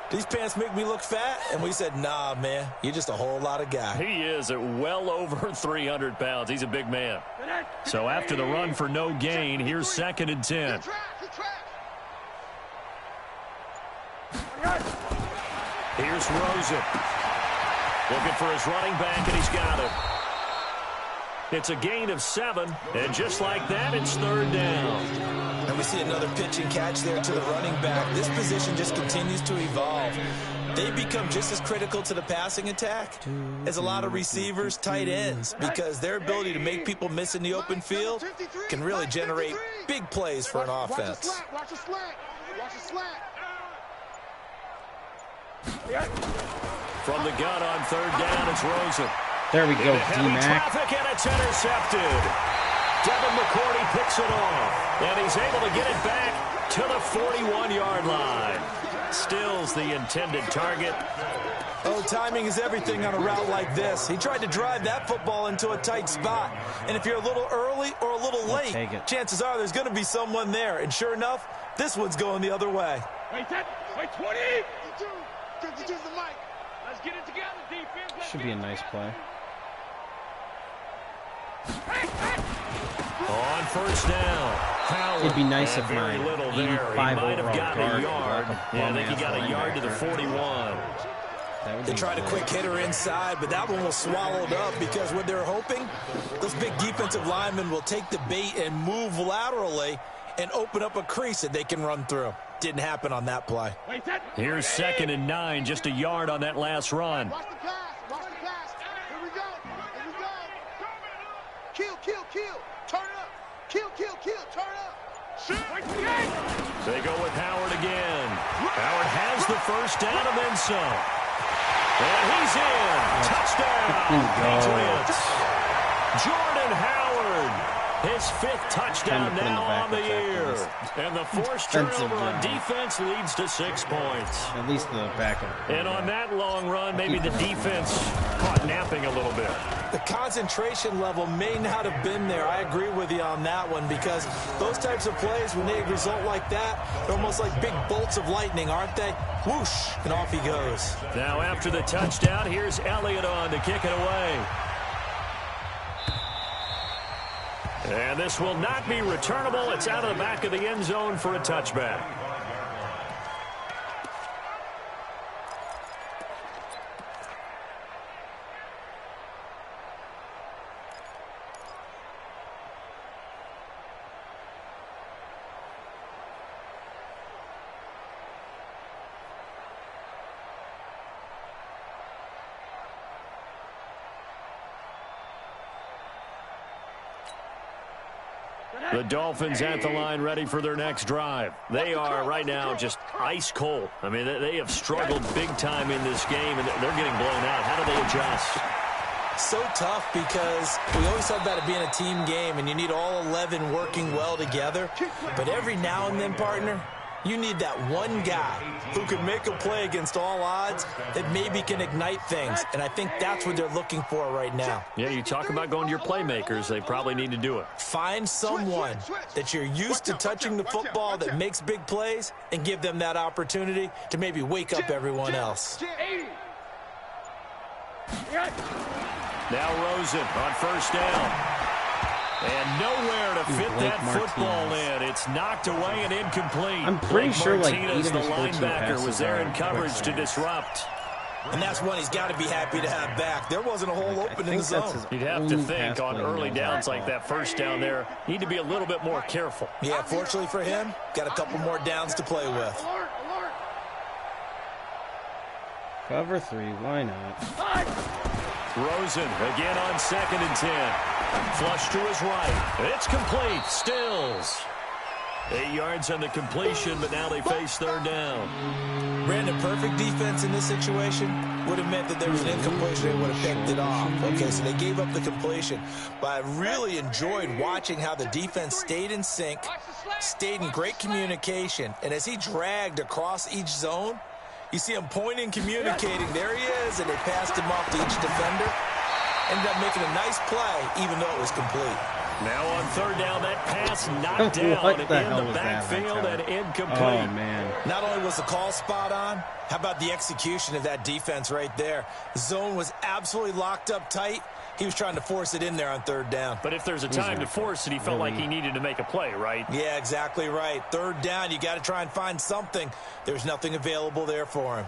these pants make me look fat? And we said, nah, man, you're just a whole lot of guy. He is at well over 300 pounds. He's a big man. So after the run for no gain, here's 2nd and 10. Here's Rosen. Looking for his running back, and he's got him. It's a gain of 7, and just like that, it's 3rd down. And we see another pitch and catch there to the running back. This position just continues to evolve. They become just as critical to the passing attack as a lot of receivers, tight ends, because their ability to make people miss in the open field can really generate big plays for an offense. Watch the slant. Watch the slant. From the gun on 3rd down, it's Rosen. There we go, D-Mac. Traffic, and it's intercepted. Devin McCourty picks it off, and he's able to get it back to the 41-yard line. Stills the intended target. Oh, timing is everything on a route like this. He tried to drive that football into a tight spot. And if you're a little early or a little late, chances are there's going to be someone there. And sure enough, this one's going the other way. Wait, 20. Let's get it together, defense. Should be a nice play. On 1st down. Howard. It'd be nice if my little 85 might have overall gotten guard a yard. Yeah, I think he got a yard to the 41. They tried a quick hitter inside, but that one was swallowed up because what they're hoping, those big defensive linemen will take the bait and move laterally and open up a crease that they can run through. Didn't happen on that play. Here's 2nd and 9, just a yard on that last run. Watch the pass. Watch the pass. Here we go. Here we go. Kill. Turn it up. Kill. Turn it up. Shoot. They go with Howard again. Howard has the 1st down and then some. And he's in. Touchdown, Patriots. Jordan Howard. His 5th touchdown now on the year. And the forced turnover on defense leads to 6 points. At least the backup. And on that long run, maybe the defense caught napping a little bit. The concentration level may not have been there. I agree with you on that one because those types of plays, when they result like that, they're almost like big bolts of lightning, aren't they? Whoosh, and off he goes. Now after the touchdown, here's Elliott on to kick it away. And this will not be returnable. It's out of the back of the end zone for a touchback. The Dolphins at the line ready for their next drive. They are right now just ice cold. I mean, they have struggled big time in this game, and they're getting blown out. How do they adjust? So tough because we always talk about it being a team game, and you need all 11 working well together. But every now and then, partner, you need that one guy who can make a play against all odds that maybe can ignite things. And I think that's what they're looking for right now. Yeah, you talk about going to your playmakers. They probably need to do it. Find someone that you're used to touching the football that makes big plays and give them that opportunity to maybe wake up everyone else. Now Rosen on 1st down. And nowhere to fit that football in. It's knocked away and incomplete. I'm pretty sure like 8 of his the 14 linebacker passes was there are in coverage quick to slants. disrupt. And that's one he's got to be happy to have back. There wasn't a hole open in the zone. You'd have to think on early downs like that 1st down there, need to be a little bit more careful. Yeah, fortunately for him, got a couple more downs to play with. Cover 3, why not? Rosen again on 2nd and 10. Flush to his right. It's complete. Stills. 8 yards on the completion, but now they face third down. Brandon, perfect defense in this situation would have meant that there was an incompletion. They would have picked it off. Okay, so they gave up the completion. But I really enjoyed watching how the defense stayed in sync, stayed in great communication. And as he dragged across each zone, you see him pointing, communicating. There he is, and they passed him off to each defender. Ended up making a nice play, even though it was complete. Now on third down, that pass knocked down in the backfield and incomplete. Oh, man. Not only was the call spot on, how about the execution of that defense right there? The zone was absolutely locked up tight. He was trying to force it in there on third down. But if there's a time to force it, he felt like he needed to make a play, right? Yeah, exactly right. Third down, you got to try and find something. There's nothing available there for him.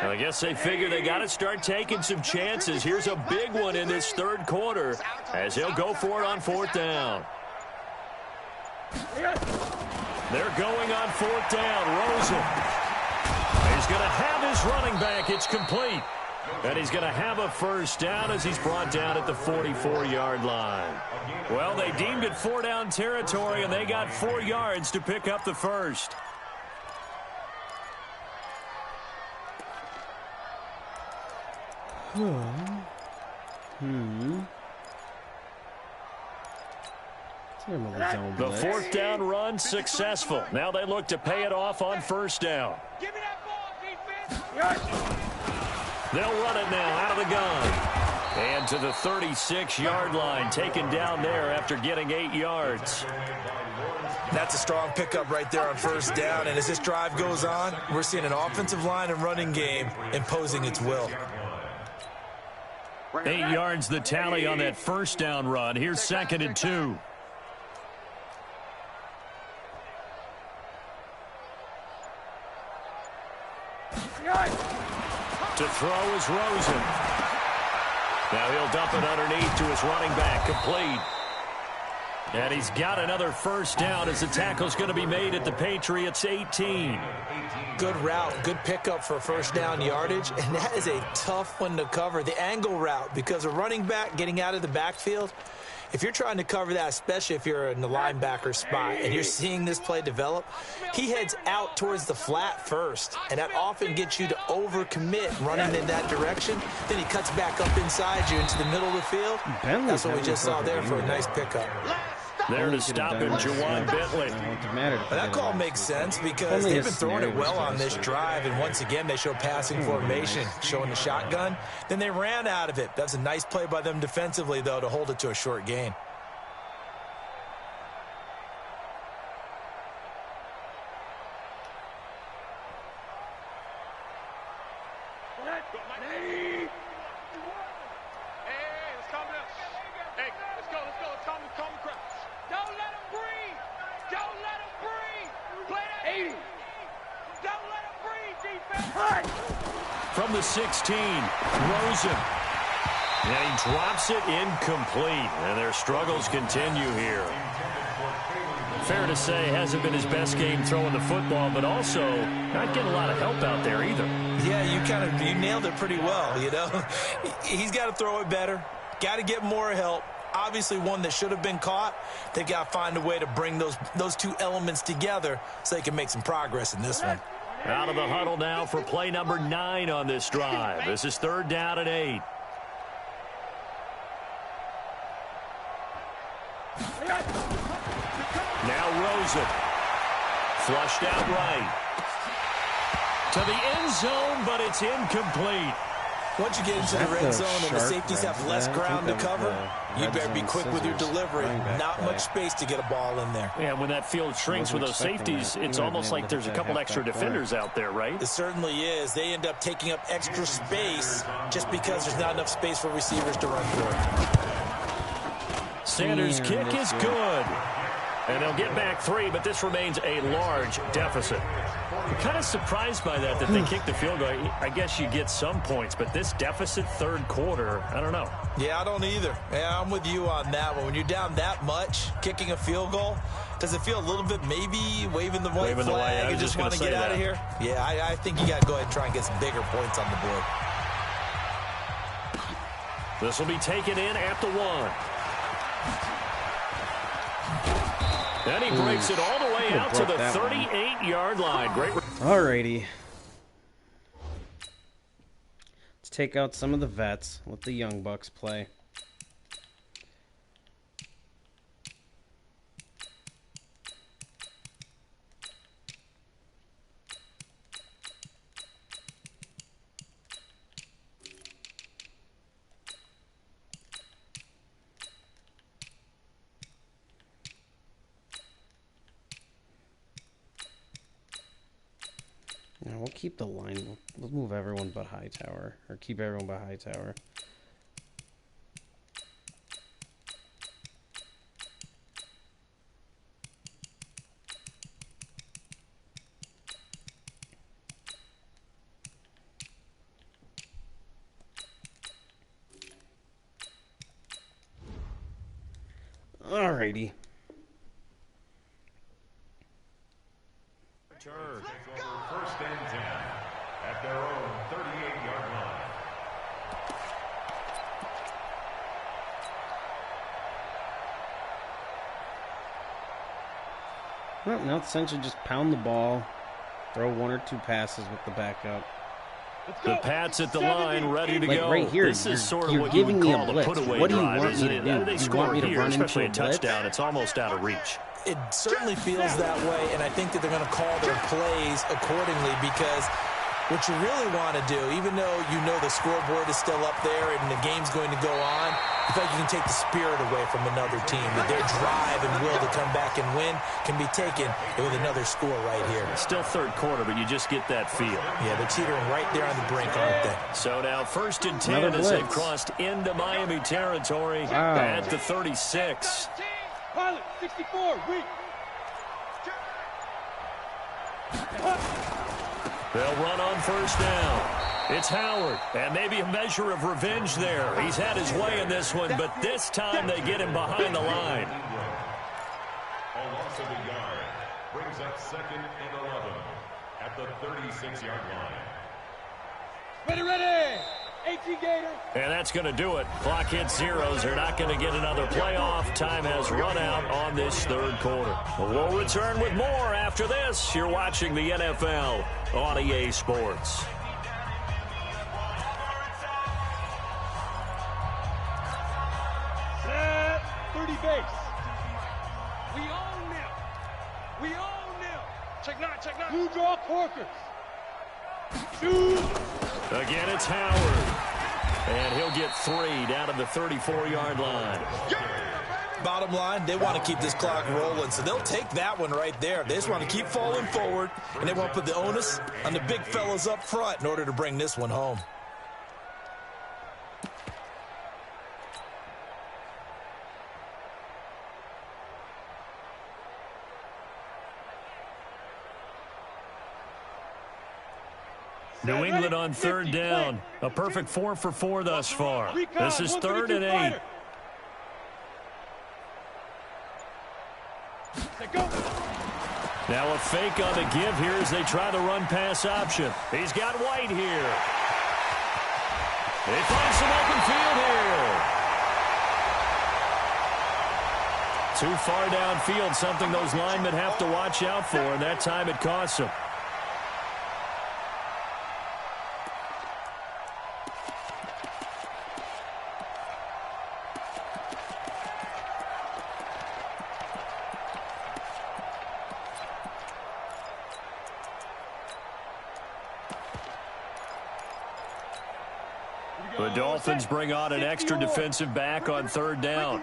I guess they figure they got to start taking some chances. Here's a big one in this third quarter as he'll go for it on fourth down. They're going on fourth down. Rosen. He's going to have his running back. It's complete. And he's going to have a first down as he's brought down at the 44-yard line. Well, they deemed it 4-down territory, and they got 4 yards to pick up the first. The fourth down run successful. Now they look to pay it off on first down. Give me that ball, defense. They'll run it now out of the gun. And to the 36-yard line, taken down there after getting 8 yards. That's a strong pickup right there on first down. And as this drive goes on, we're seeing an offensive line and running game imposing its will. 8 yards the tally on that first down run. Here's 2nd and 2. To throw is Rosen. Now he'll dump it underneath to his running back, complete. And he's got another first down as the tackle's going to be made at the Patriots 18. Good route, good pickup for first down yardage, and that is a tough one to cover, the angle route, because a running back getting out of the backfield, if you're trying to cover that, especially if you're in the linebacker spot and you're seeing this play develop, he heads out towards the flat first, and that often gets you to overcommit running in that direction. Then he cuts back up inside you into the middle of the field. That's what we just saw there for a nice pickup. There to stop him, Juwan Bentley. That call makes sense because they've been throwing it well on this drive, and once again they show passing formation, showing the shotgun. Then they ran out of it. That's a nice play by them defensively, though, to hold it to a short gain. From the 16, Rosen. And he drops it incomplete. And their struggles continue here. Fair to say, hasn't been his best game throwing the football, but also not getting a lot of help out there either. Yeah, you nailed it pretty well, you know. He's got to throw it better. Got to get more help. Obviously one that should have been caught. They've got to find a way to bring those two elements together so they can make some progress in this one. Out of the huddle now for play number 9 on this drive. This is 3rd down and 8. Now Rosen. Flushed out right. To the end zone, but it's incomplete. Once you get into the red zone and the safeties have less ground to cover, you better be quick with your delivery. Not much space to get a ball in there. Yeah, when that field shrinks with those safeties, it's almost like there's a couple extra defenders out there, right? It certainly is. They end up taking up extra space just because there's not enough space for receivers to run through. Sanders' kick is good. And they'll get back 3, but this remains a large deficit. I'm kind of surprised by that they kicked the field goal. I guess you get some points, but this deficit third quarter, I don't know. Yeah, I don't either. Yeah, I'm with you on that one. When you're down that much, kicking a field goal, does it feel a little bit maybe waving the white flag and just want to get out of here? Yeah, I think you got to go ahead and try and get some bigger points on the board. This will be taken in at the 1. Then he breaks it all the way out to the 38-yard line. Great. Alrighty. Let's take out some of the vets. Let the young bucks play. Yeah, we'll keep the line. We'll move everyone but Hightower. Or keep everyone but Hightower. Alrighty. First and 10 at their own 38-yard line. Well, now essentially just pound the ball, throw 1 or 2 passes with the backup. The Pats at the line, ready to go. Right here, this is sort of you're what you giving would me a call blitz. the put-away What do you drive, want me isn't to it? do? They You score want me to here, run especially into a a blitz? touchdown. It's almost out of reach. It certainly feels that way, and I think that they're going to call their plays accordingly because what you really want to do, even though you know the scoreboard is still up there and the game's going to go on, you feel like you can take the spirit away from another team, that their drive and will to come back and win can be taken with another score right here. Still third quarter, but you just get that feel. Yeah, they're teetering right there on the brink, aren't they? So now first and 10 as they've crossed into Miami territory at the 36. Pilot, 64, weak. They'll run on first down. It's Howard, and maybe a measure of revenge there. He's had his way in this one, but this time they get him behind the line. A loss of a yard brings up 2nd and 11 at the 36-yard line. Ready. 18 Gator. And that's going to do it. Clock hits zeros. They're not going to get another playoff. Time has run out on this third quarter. We'll return with more after this. You're watching the NFL on EA Sports. Set 30 base. We own them. We own them. Check 9. Blue draw Corkers. Shoot. Again, it's Howard. And he'll get 3 down to the 34-yard line. Bottom line, they want to keep this clock rolling, so they'll take that one right there. They just want to keep falling forward, and they want to put the onus on the big fellas up front in order to bring this one home. New England on third down. A perfect 4 for 4 thus far. This is 3rd and 8. Now a fake on the give here as they try the run-pass option. He's got White here. They find some open field here. Too far downfield, something those linemen have to watch out for, and that time it costs them. The Dolphins bring on an extra defensive back on third down.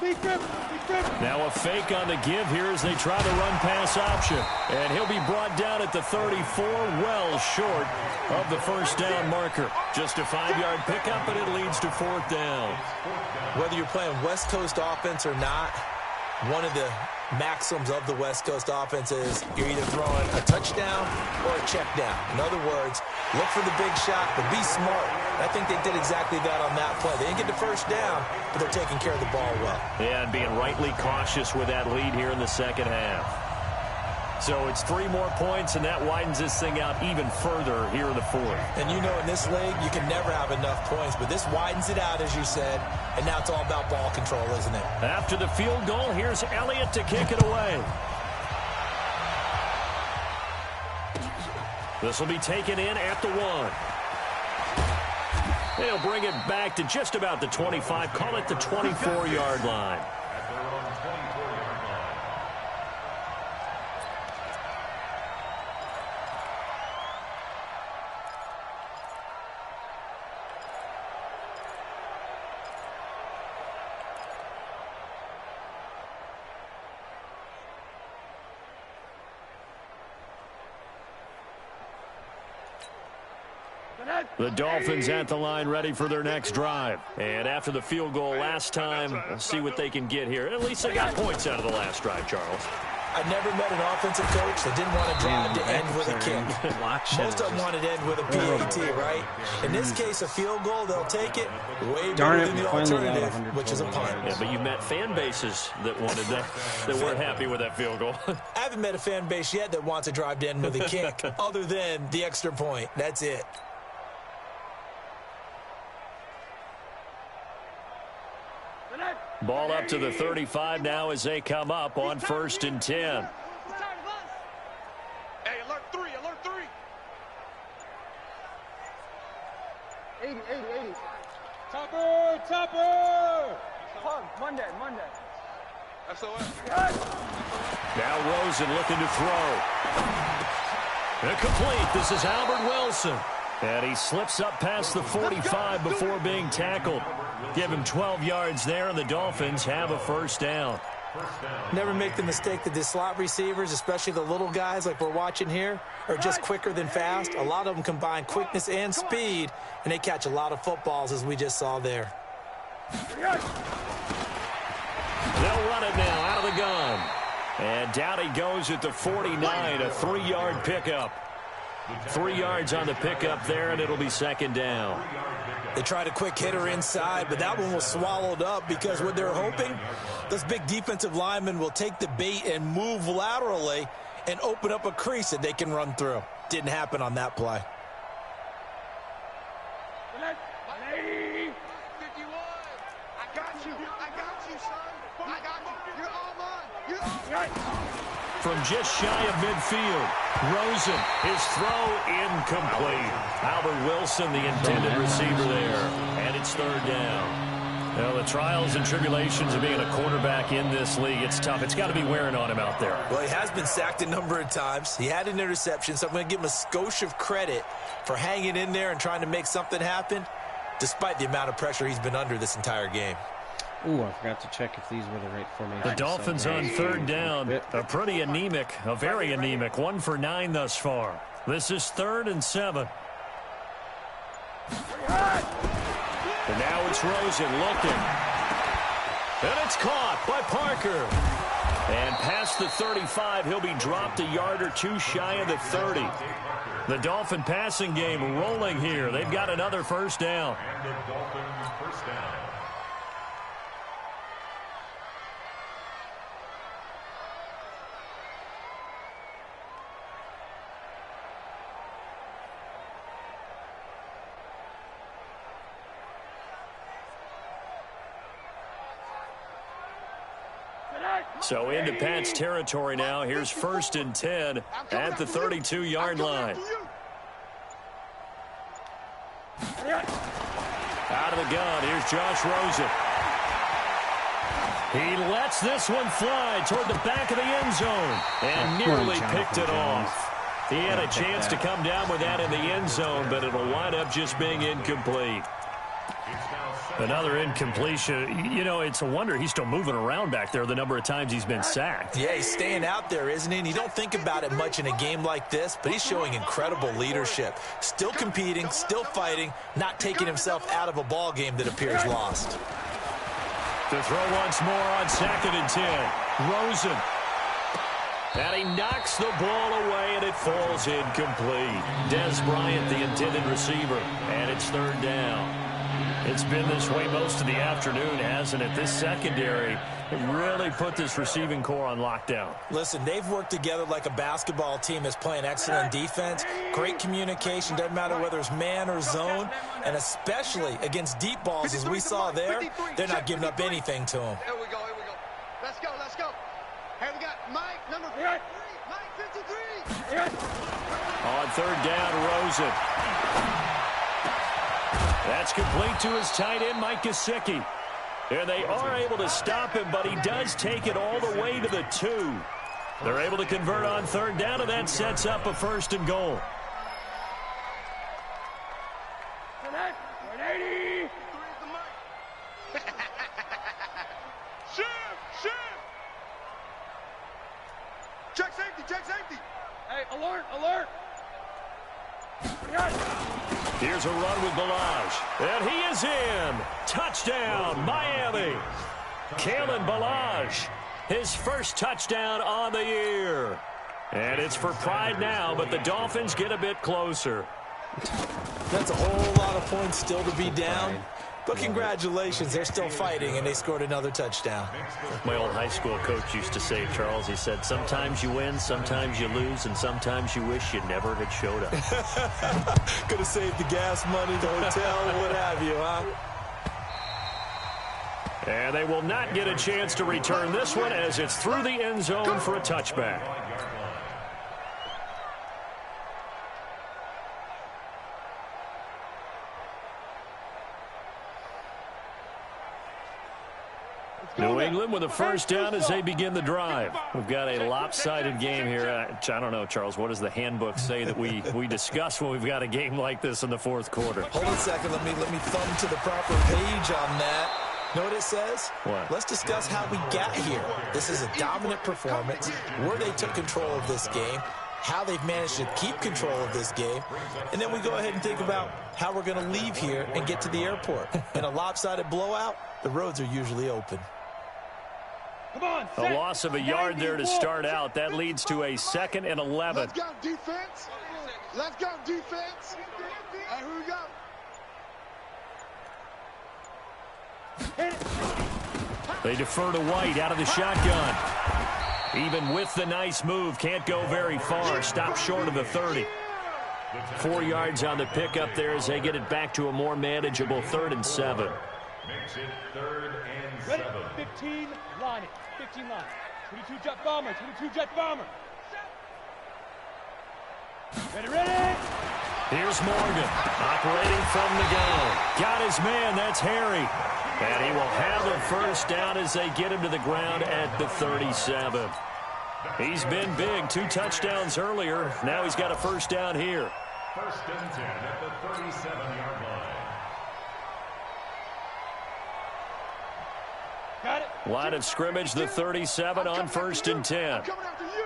Be careful. Now a fake on the give here as they try the run-pass option. And he'll be brought down at the 34, well short of the first down marker. Just a 5-yard pickup, and it leads to 4th down. Whether you're playing West Coast offense or not, one of the maxims of the West Coast offense is you're either throwing a touchdown or a check down. In other words, look for the big shot, but be smart. I think they did exactly that on that play. They didn't get the first down, but they're taking care of the ball well. Yeah, and being rightly cautious with that lead here in the second half. So it's 3 more points, and that widens this thing out even further here in the 4th. And you know in this league, you can never have enough points, but this widens it out, as you said, and now it's all about ball control, isn't it? After the field goal, here's Elliott to kick it away. This will be taken in at the 1. They'll bring it back to just about the 25, call it the 24-yard line. The Dolphins at the line ready for their next drive. And after the field goal last time, we'll see what they can get here. At least they got points out of the last drive, Charles. I never met an offensive coach that didn't want to drive to end with a kick. Most of them wanted to end with a PAT, right? In this case, a field goal, they'll take it way better than the alternative, which is a punt. Yeah, but you met fan bases that wanted that, that weren't happy with that field goal. I haven't met a fan base yet that wants to drive to end with a kick, other than the extra point. That's it. Ball up to the 35 now as they come up on 1st and 10. Hey, alert 3, alert 3. 80. Topper! Monday. SOS. Now Rosen looking to throw. Incomplete. This is Albert Wilson. And he slips up past the 45 before being tackled. Give him 12 yards there, and the Dolphins have a 1st down. Never make the mistake that the slot receivers, especially the little guys like we're watching here, are just quicker than fast. A lot of them combine quickness and speed, and they catch a lot of footballs, as we just saw there. They'll run it now out of the gun. And down he goes at the 49, a 3-yard pickup. 3 yards on the pickup there, and it'll be 2nd down. They tried a quick hitter inside, but that one was swallowed up because what they're hoping, those big defensive linemen will take the bait and move laterally and open up a crease that they can run through. Didn't happen on that play. 51. I got you, son. I got you. You're all mine. You're all mine. From just shy of midfield, Rosen, his throw incomplete. Albert Wilson, the intended receiver there, and it's 3rd down. Well, the trials and tribulations of being a quarterback in this league, it's tough. It's got to be wearing on him out there. Well, he has been sacked a number of times. He had an interception, so I'm going to give him a skosh of credit for hanging in there and trying to make something happen, despite the amount of pressure he's been under this entire game. Ooh, I forgot to check if these were the right formation. The Dolphins on 3rd down, a pretty anemic, a very anemic, 1 for 9 thus far. This is 3rd and 7. And now it's Rosen looking. And it's caught by Parker. And past the 35, he'll be dropped a yard or 2 shy of the 30. The Dolphin passing game rolling here. They've got another 1st down. And the Dolphins 1st down. So into Pat's territory now. Here's 1st and 10 at the 32-yard line. Out of the gun, here's Josh Rosen. He lets this one fly toward the back of the end zone and nearly picked it off. He had a chance to come down with that in the end zone, but it'll wind up just being incomplete. It's now Another incompletion. You know, it's a wonder he's still moving around back there the number of times he's been sacked. Yeah, he's staying out there, isn't he? And you don't think about it much in a game like this, but he's showing incredible leadership. Still competing, still fighting, not taking himself out of a ball game that appears lost. To throw once more on 2nd and 10. Rosen. And he knocks the ball away, and it falls incomplete. Des Bryant, the intended receiver, and it's 3rd down. It's been this way most of the afternoon, hasn't it? This secondary really put this receiving core on lockdown. Listen, they've worked together like a basketball team that's playing excellent defense. Great communication, doesn't matter whether it's man or zone, and especially against deep balls, as we saw there, they're not giving up anything to them. Here we go, here we go. Let's go, let's go. Here we got Mike, number 3. Mike 53. On 3rd down, Rosen. That's complete to his tight end, Mike Gesicki. And they are able to stop him, but he does take it all the way to the 2. They're able to convert on 3rd down, and that sets up a 1st and goal. 180. Shift, shift. Check safety, check safety. Hey, alert, alert. Here's a run with Balaj. And he is in. Touchdown, Miami. Kalen Balaj, his first touchdown on the year. And it's for pride now, but the Dolphins get a bit closer. That's a whole lot of points still to be down. But congratulations, they're still fighting, and they scored another touchdown. My old high school coach used to say, Charles, he said, sometimes you win, sometimes you lose, and sometimes you wish you never had showed up. Could have saved the gas money, the hotel, what have you, huh? And they will not get a chance to return this one as it's through the end zone for a touchback. New England with a 1st down as they begin the drive. We've got a lopsided game here. I don't know, Charles, what does the handbook say that we discuss when we've got a game like this in the 4th quarter? Hold on a second. Let me thumb to the proper page on that. Know what it says? What? Let's discuss how we got here. This is a dominant performance, where they took control of this game, how they've managed to keep control of this game, and then we go ahead and think about how we're going to leave here and get to the airport. In a lopsided blowout, the roads are usually open. A loss of a yard there to start out. That leads to a 2nd and 11. Let's go, defense. Let's go, defense. Hey, here we go. They defer to White out of the shotgun. Even with the nice move, can't go very far. Stop short of the 30. 4 yards on the pickup there as they get it back to a more manageable 3rd and 7. Makes it 3rd and 7. Ready, 15, line it. 15 line. 22 jet bomber, 22 jet bomber. Ready, ready. Here's Morgan, operating from the gun. Got his man, that's Harry. And he will have a 1st down as they get him to the ground at the 37. He's been big, 2 touchdowns earlier. Now he's got a 1st down here. 1st and 10 at the 37-yard line. Got it. Line of scrimmage, the 37 on 1st and 10. I'm coming after you.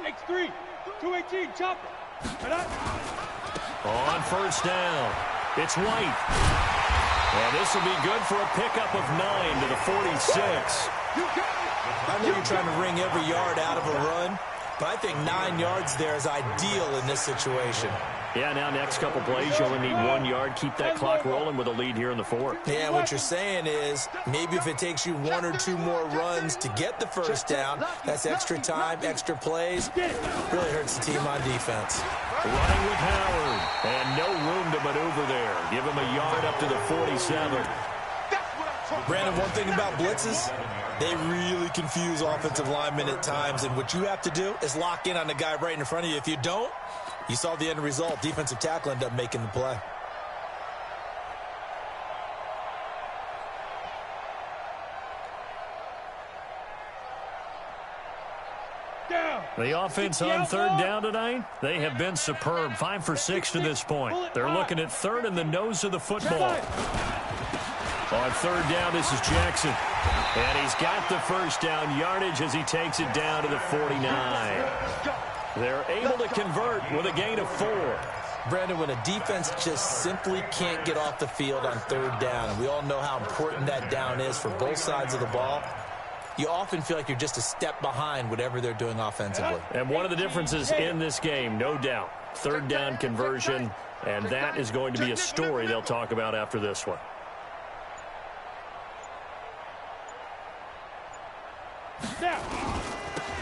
X3, 218, chopper. On 1st down, it's White. And this will be good for a pickup of 9 to the 46. I know you're trying to wring every yard out of a run, but I think 9 yards there is ideal in this situation. Yeah, now next couple plays, you only need 1 yard. Keep that clock rolling with a lead here in the 4th. Yeah, what you're saying is maybe if it takes you 1 or 2 more runs to get the 1st down, that's extra time, extra plays. Really hurts the team on defense. Running with Howard, and no room to maneuver there. Give him a yard up to the 47. Brandon, one thing about blitzes, they really confuse offensive linemen at times, and what you have to do is lock in on the guy right in front of you. If you don't, you saw the end result. Defensive tackle ended up making the play. The offense on third down tonight, they have been superb. 5 for 6 to this point. They're looking at third in the nose of the football. On third down, this is Jackson. And he's got the first down yardage as he takes it down to the 49. They're able to convert with a gain of 4. Brandon, when a defense just simply can't get off the field on third down, and we all know how important that down is for both sides of the ball, you often feel like you're just a step behind whatever they're doing offensively. And one of the differences in this game, no doubt, third down conversion, and that is going to be a story they'll talk about after this one.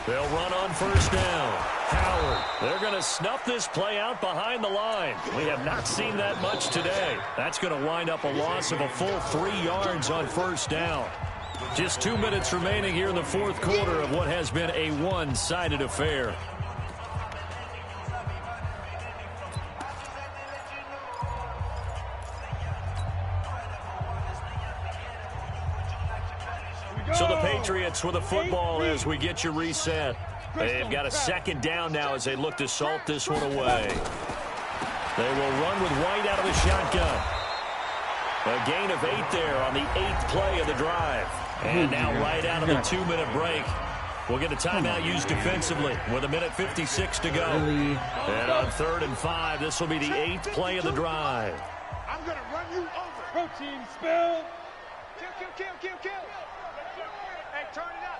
They'll run on first down. Howard, they're going to snuff this play out behind the line. We have not seen that much today. That's going to wind up a loss of a full 3 yards on first down. Just 2 minutes remaining here in the fourth quarter of what has been a one-sided affair. So the Patriots with a football as we get you reset. They've got a second down now as they look to salt this one away. They will run with White out of the shotgun. A gain of 8 there on the 8th play of the drive. And now right out of the 2-minute break. We'll get a timeout used defensively with 1:56 to go. And on 3rd and 5, this will be the 8th play of the drive. I'm going to run you over. Protein spill. Kill. Hey, turn it up.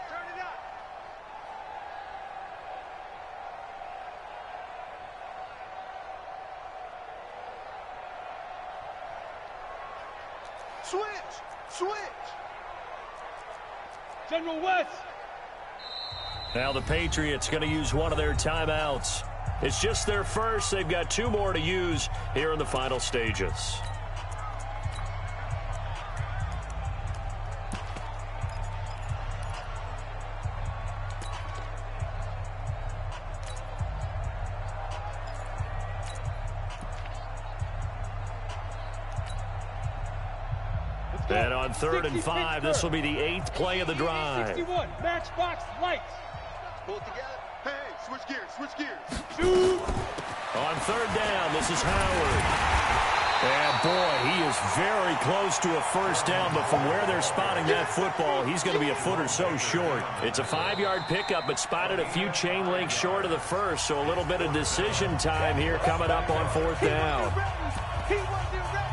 Switch. General West. Now the Patriots going to use one of their timeouts. It's just their first. They've got 2 more to use here in the final stages. And on 3rd and 5, this will be the 8th play of the drive. 61, matchbox lights. Pull it together. Hey, switch gears. Shoot. On 3rd down, this is Howard. And boy, he is very close to a first down, but from where they're spotting that football, he's going to be a foot or so short. It's a 5-yard pickup, but spotted a few chain links short of the first, so a little bit of decision time here coming up on 4th down. He wasn't ready.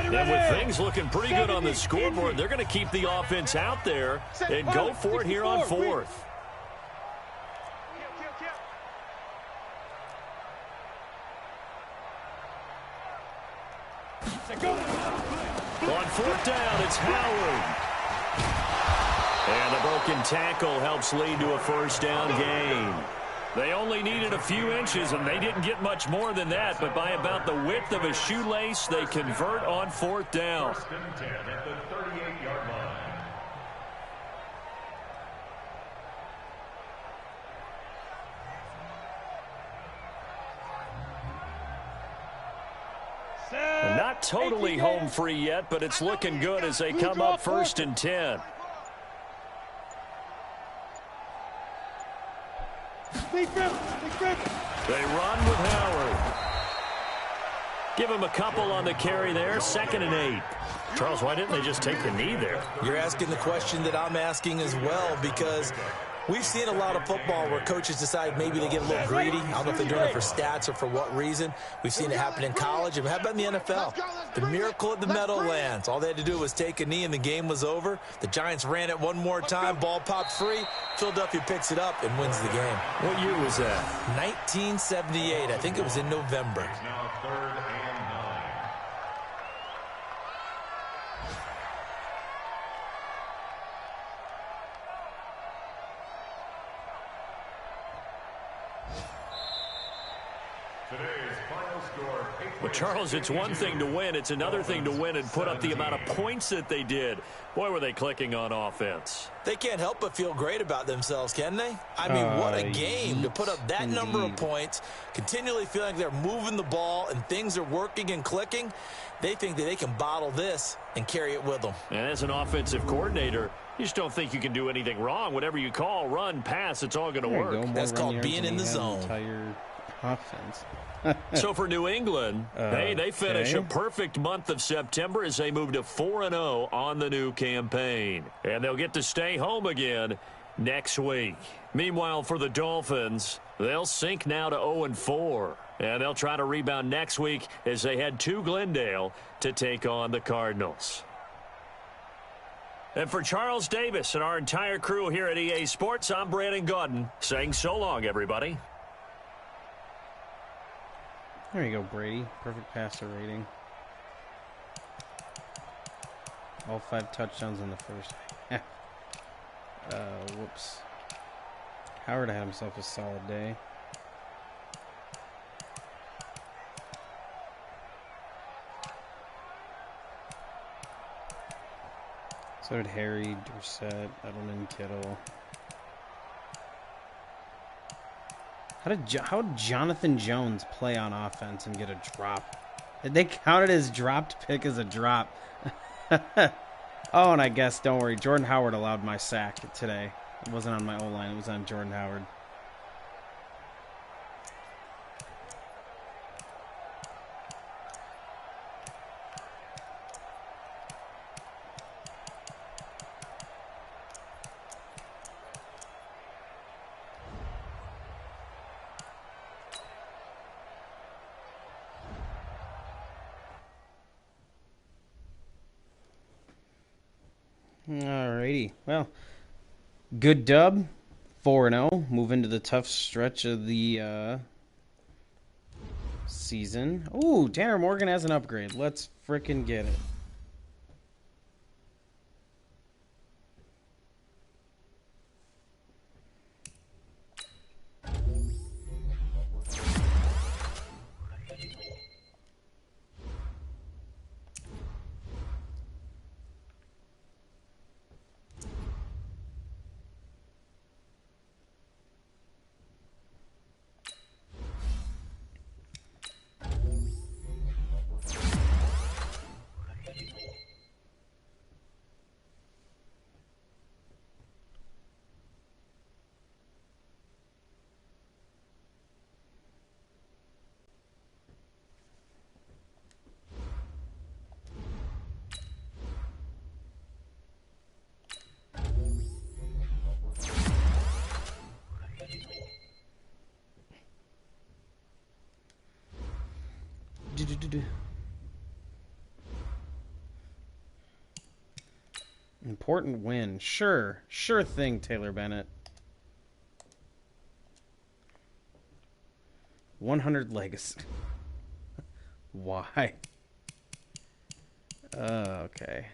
And with things looking pretty good on the scoreboard, they're going to keep the offense out there and go for it here on 4th. On 4th down, it's Howard. And the broken tackle helps lead to a first down gain. They only needed a few inches, and they didn't get much more than that, but by about the width of a shoelace, they convert on 4th down. 1st and 10 at the 38-yard line. Not totally home free yet, but it's looking good as they come up 1st and 10. Big grip. They run with Howard. Give him a couple on the carry there. 2nd and 8. Charles, why didn't they just take the knee there? You're asking the question that I'm asking as well, because we've seen a lot of football where coaches decide maybe they get a little greedy. I don't know if they're doing it for stats or for what reason. We've seen it happen in college. And how about in the NFL? The miracle at the Meadowlands. All they had to do was take a knee and the game was over. The Giants ran it one more time. Ball popped free. Philadelphia picks it up and wins the game. What year was that? 1978. I think it was in November. It's now 3rd and 9. Today's final Well, Charles, it's one thing to win. It's another thing to win and put up the amount of points that they did. Boy, were they clicking on offense. They can't help but feel great about themselves, can they? I mean, what a game to put up that number of points, continually feeling like they're moving the ball and things are working and clicking. They think that they can bottle this and carry it with them. And as an offensive coordinator, you just don't think you can do anything wrong. Whatever you call, run, pass, it's all going to work. That's called being in the zone. Entire offense. So for New England, they finish a perfect month of September as they move to 4-0 on the new campaign. And they'll get to stay home again next week. Meanwhile, for the Dolphins, they'll sink now to 0-4. And they'll try to rebound next week as they head to Glendale to take on the Cardinals. And for Charles Davis and our entire crew here at EA Sports, I'm Brandon Gaudin saying so long, everybody. There you go, Brady. Perfect passer rating. All 5 touchdowns in the first half. Whoops. Howard had himself a solid day. So did Harry, Dorsett, Edelman, Kittle. How did Jonathan Jones play on offense and get a drop? Did they count it as dropped pick as a drop? Oh, and I guess, don't worry, Jordan Howard allowed my sack today. It wasn't on my O-line, it was on Jordan Howard. Alrighty, well, good dub, 4-0. Move into the tough stretch of the season. Ooh, Tanner Morgan has an upgrade. Let's frickin' get it. Important win. Sure thing, Taylor Bennett. 100 legacy. Why? Okay.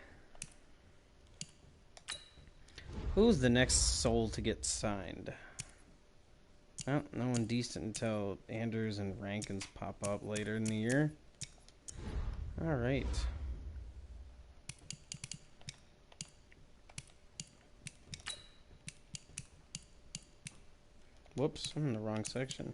Who's the next soul to get signed? Well, no one decent until Andrews and Rankins pop up later in the year. All right. Whoops, I'm in the wrong section.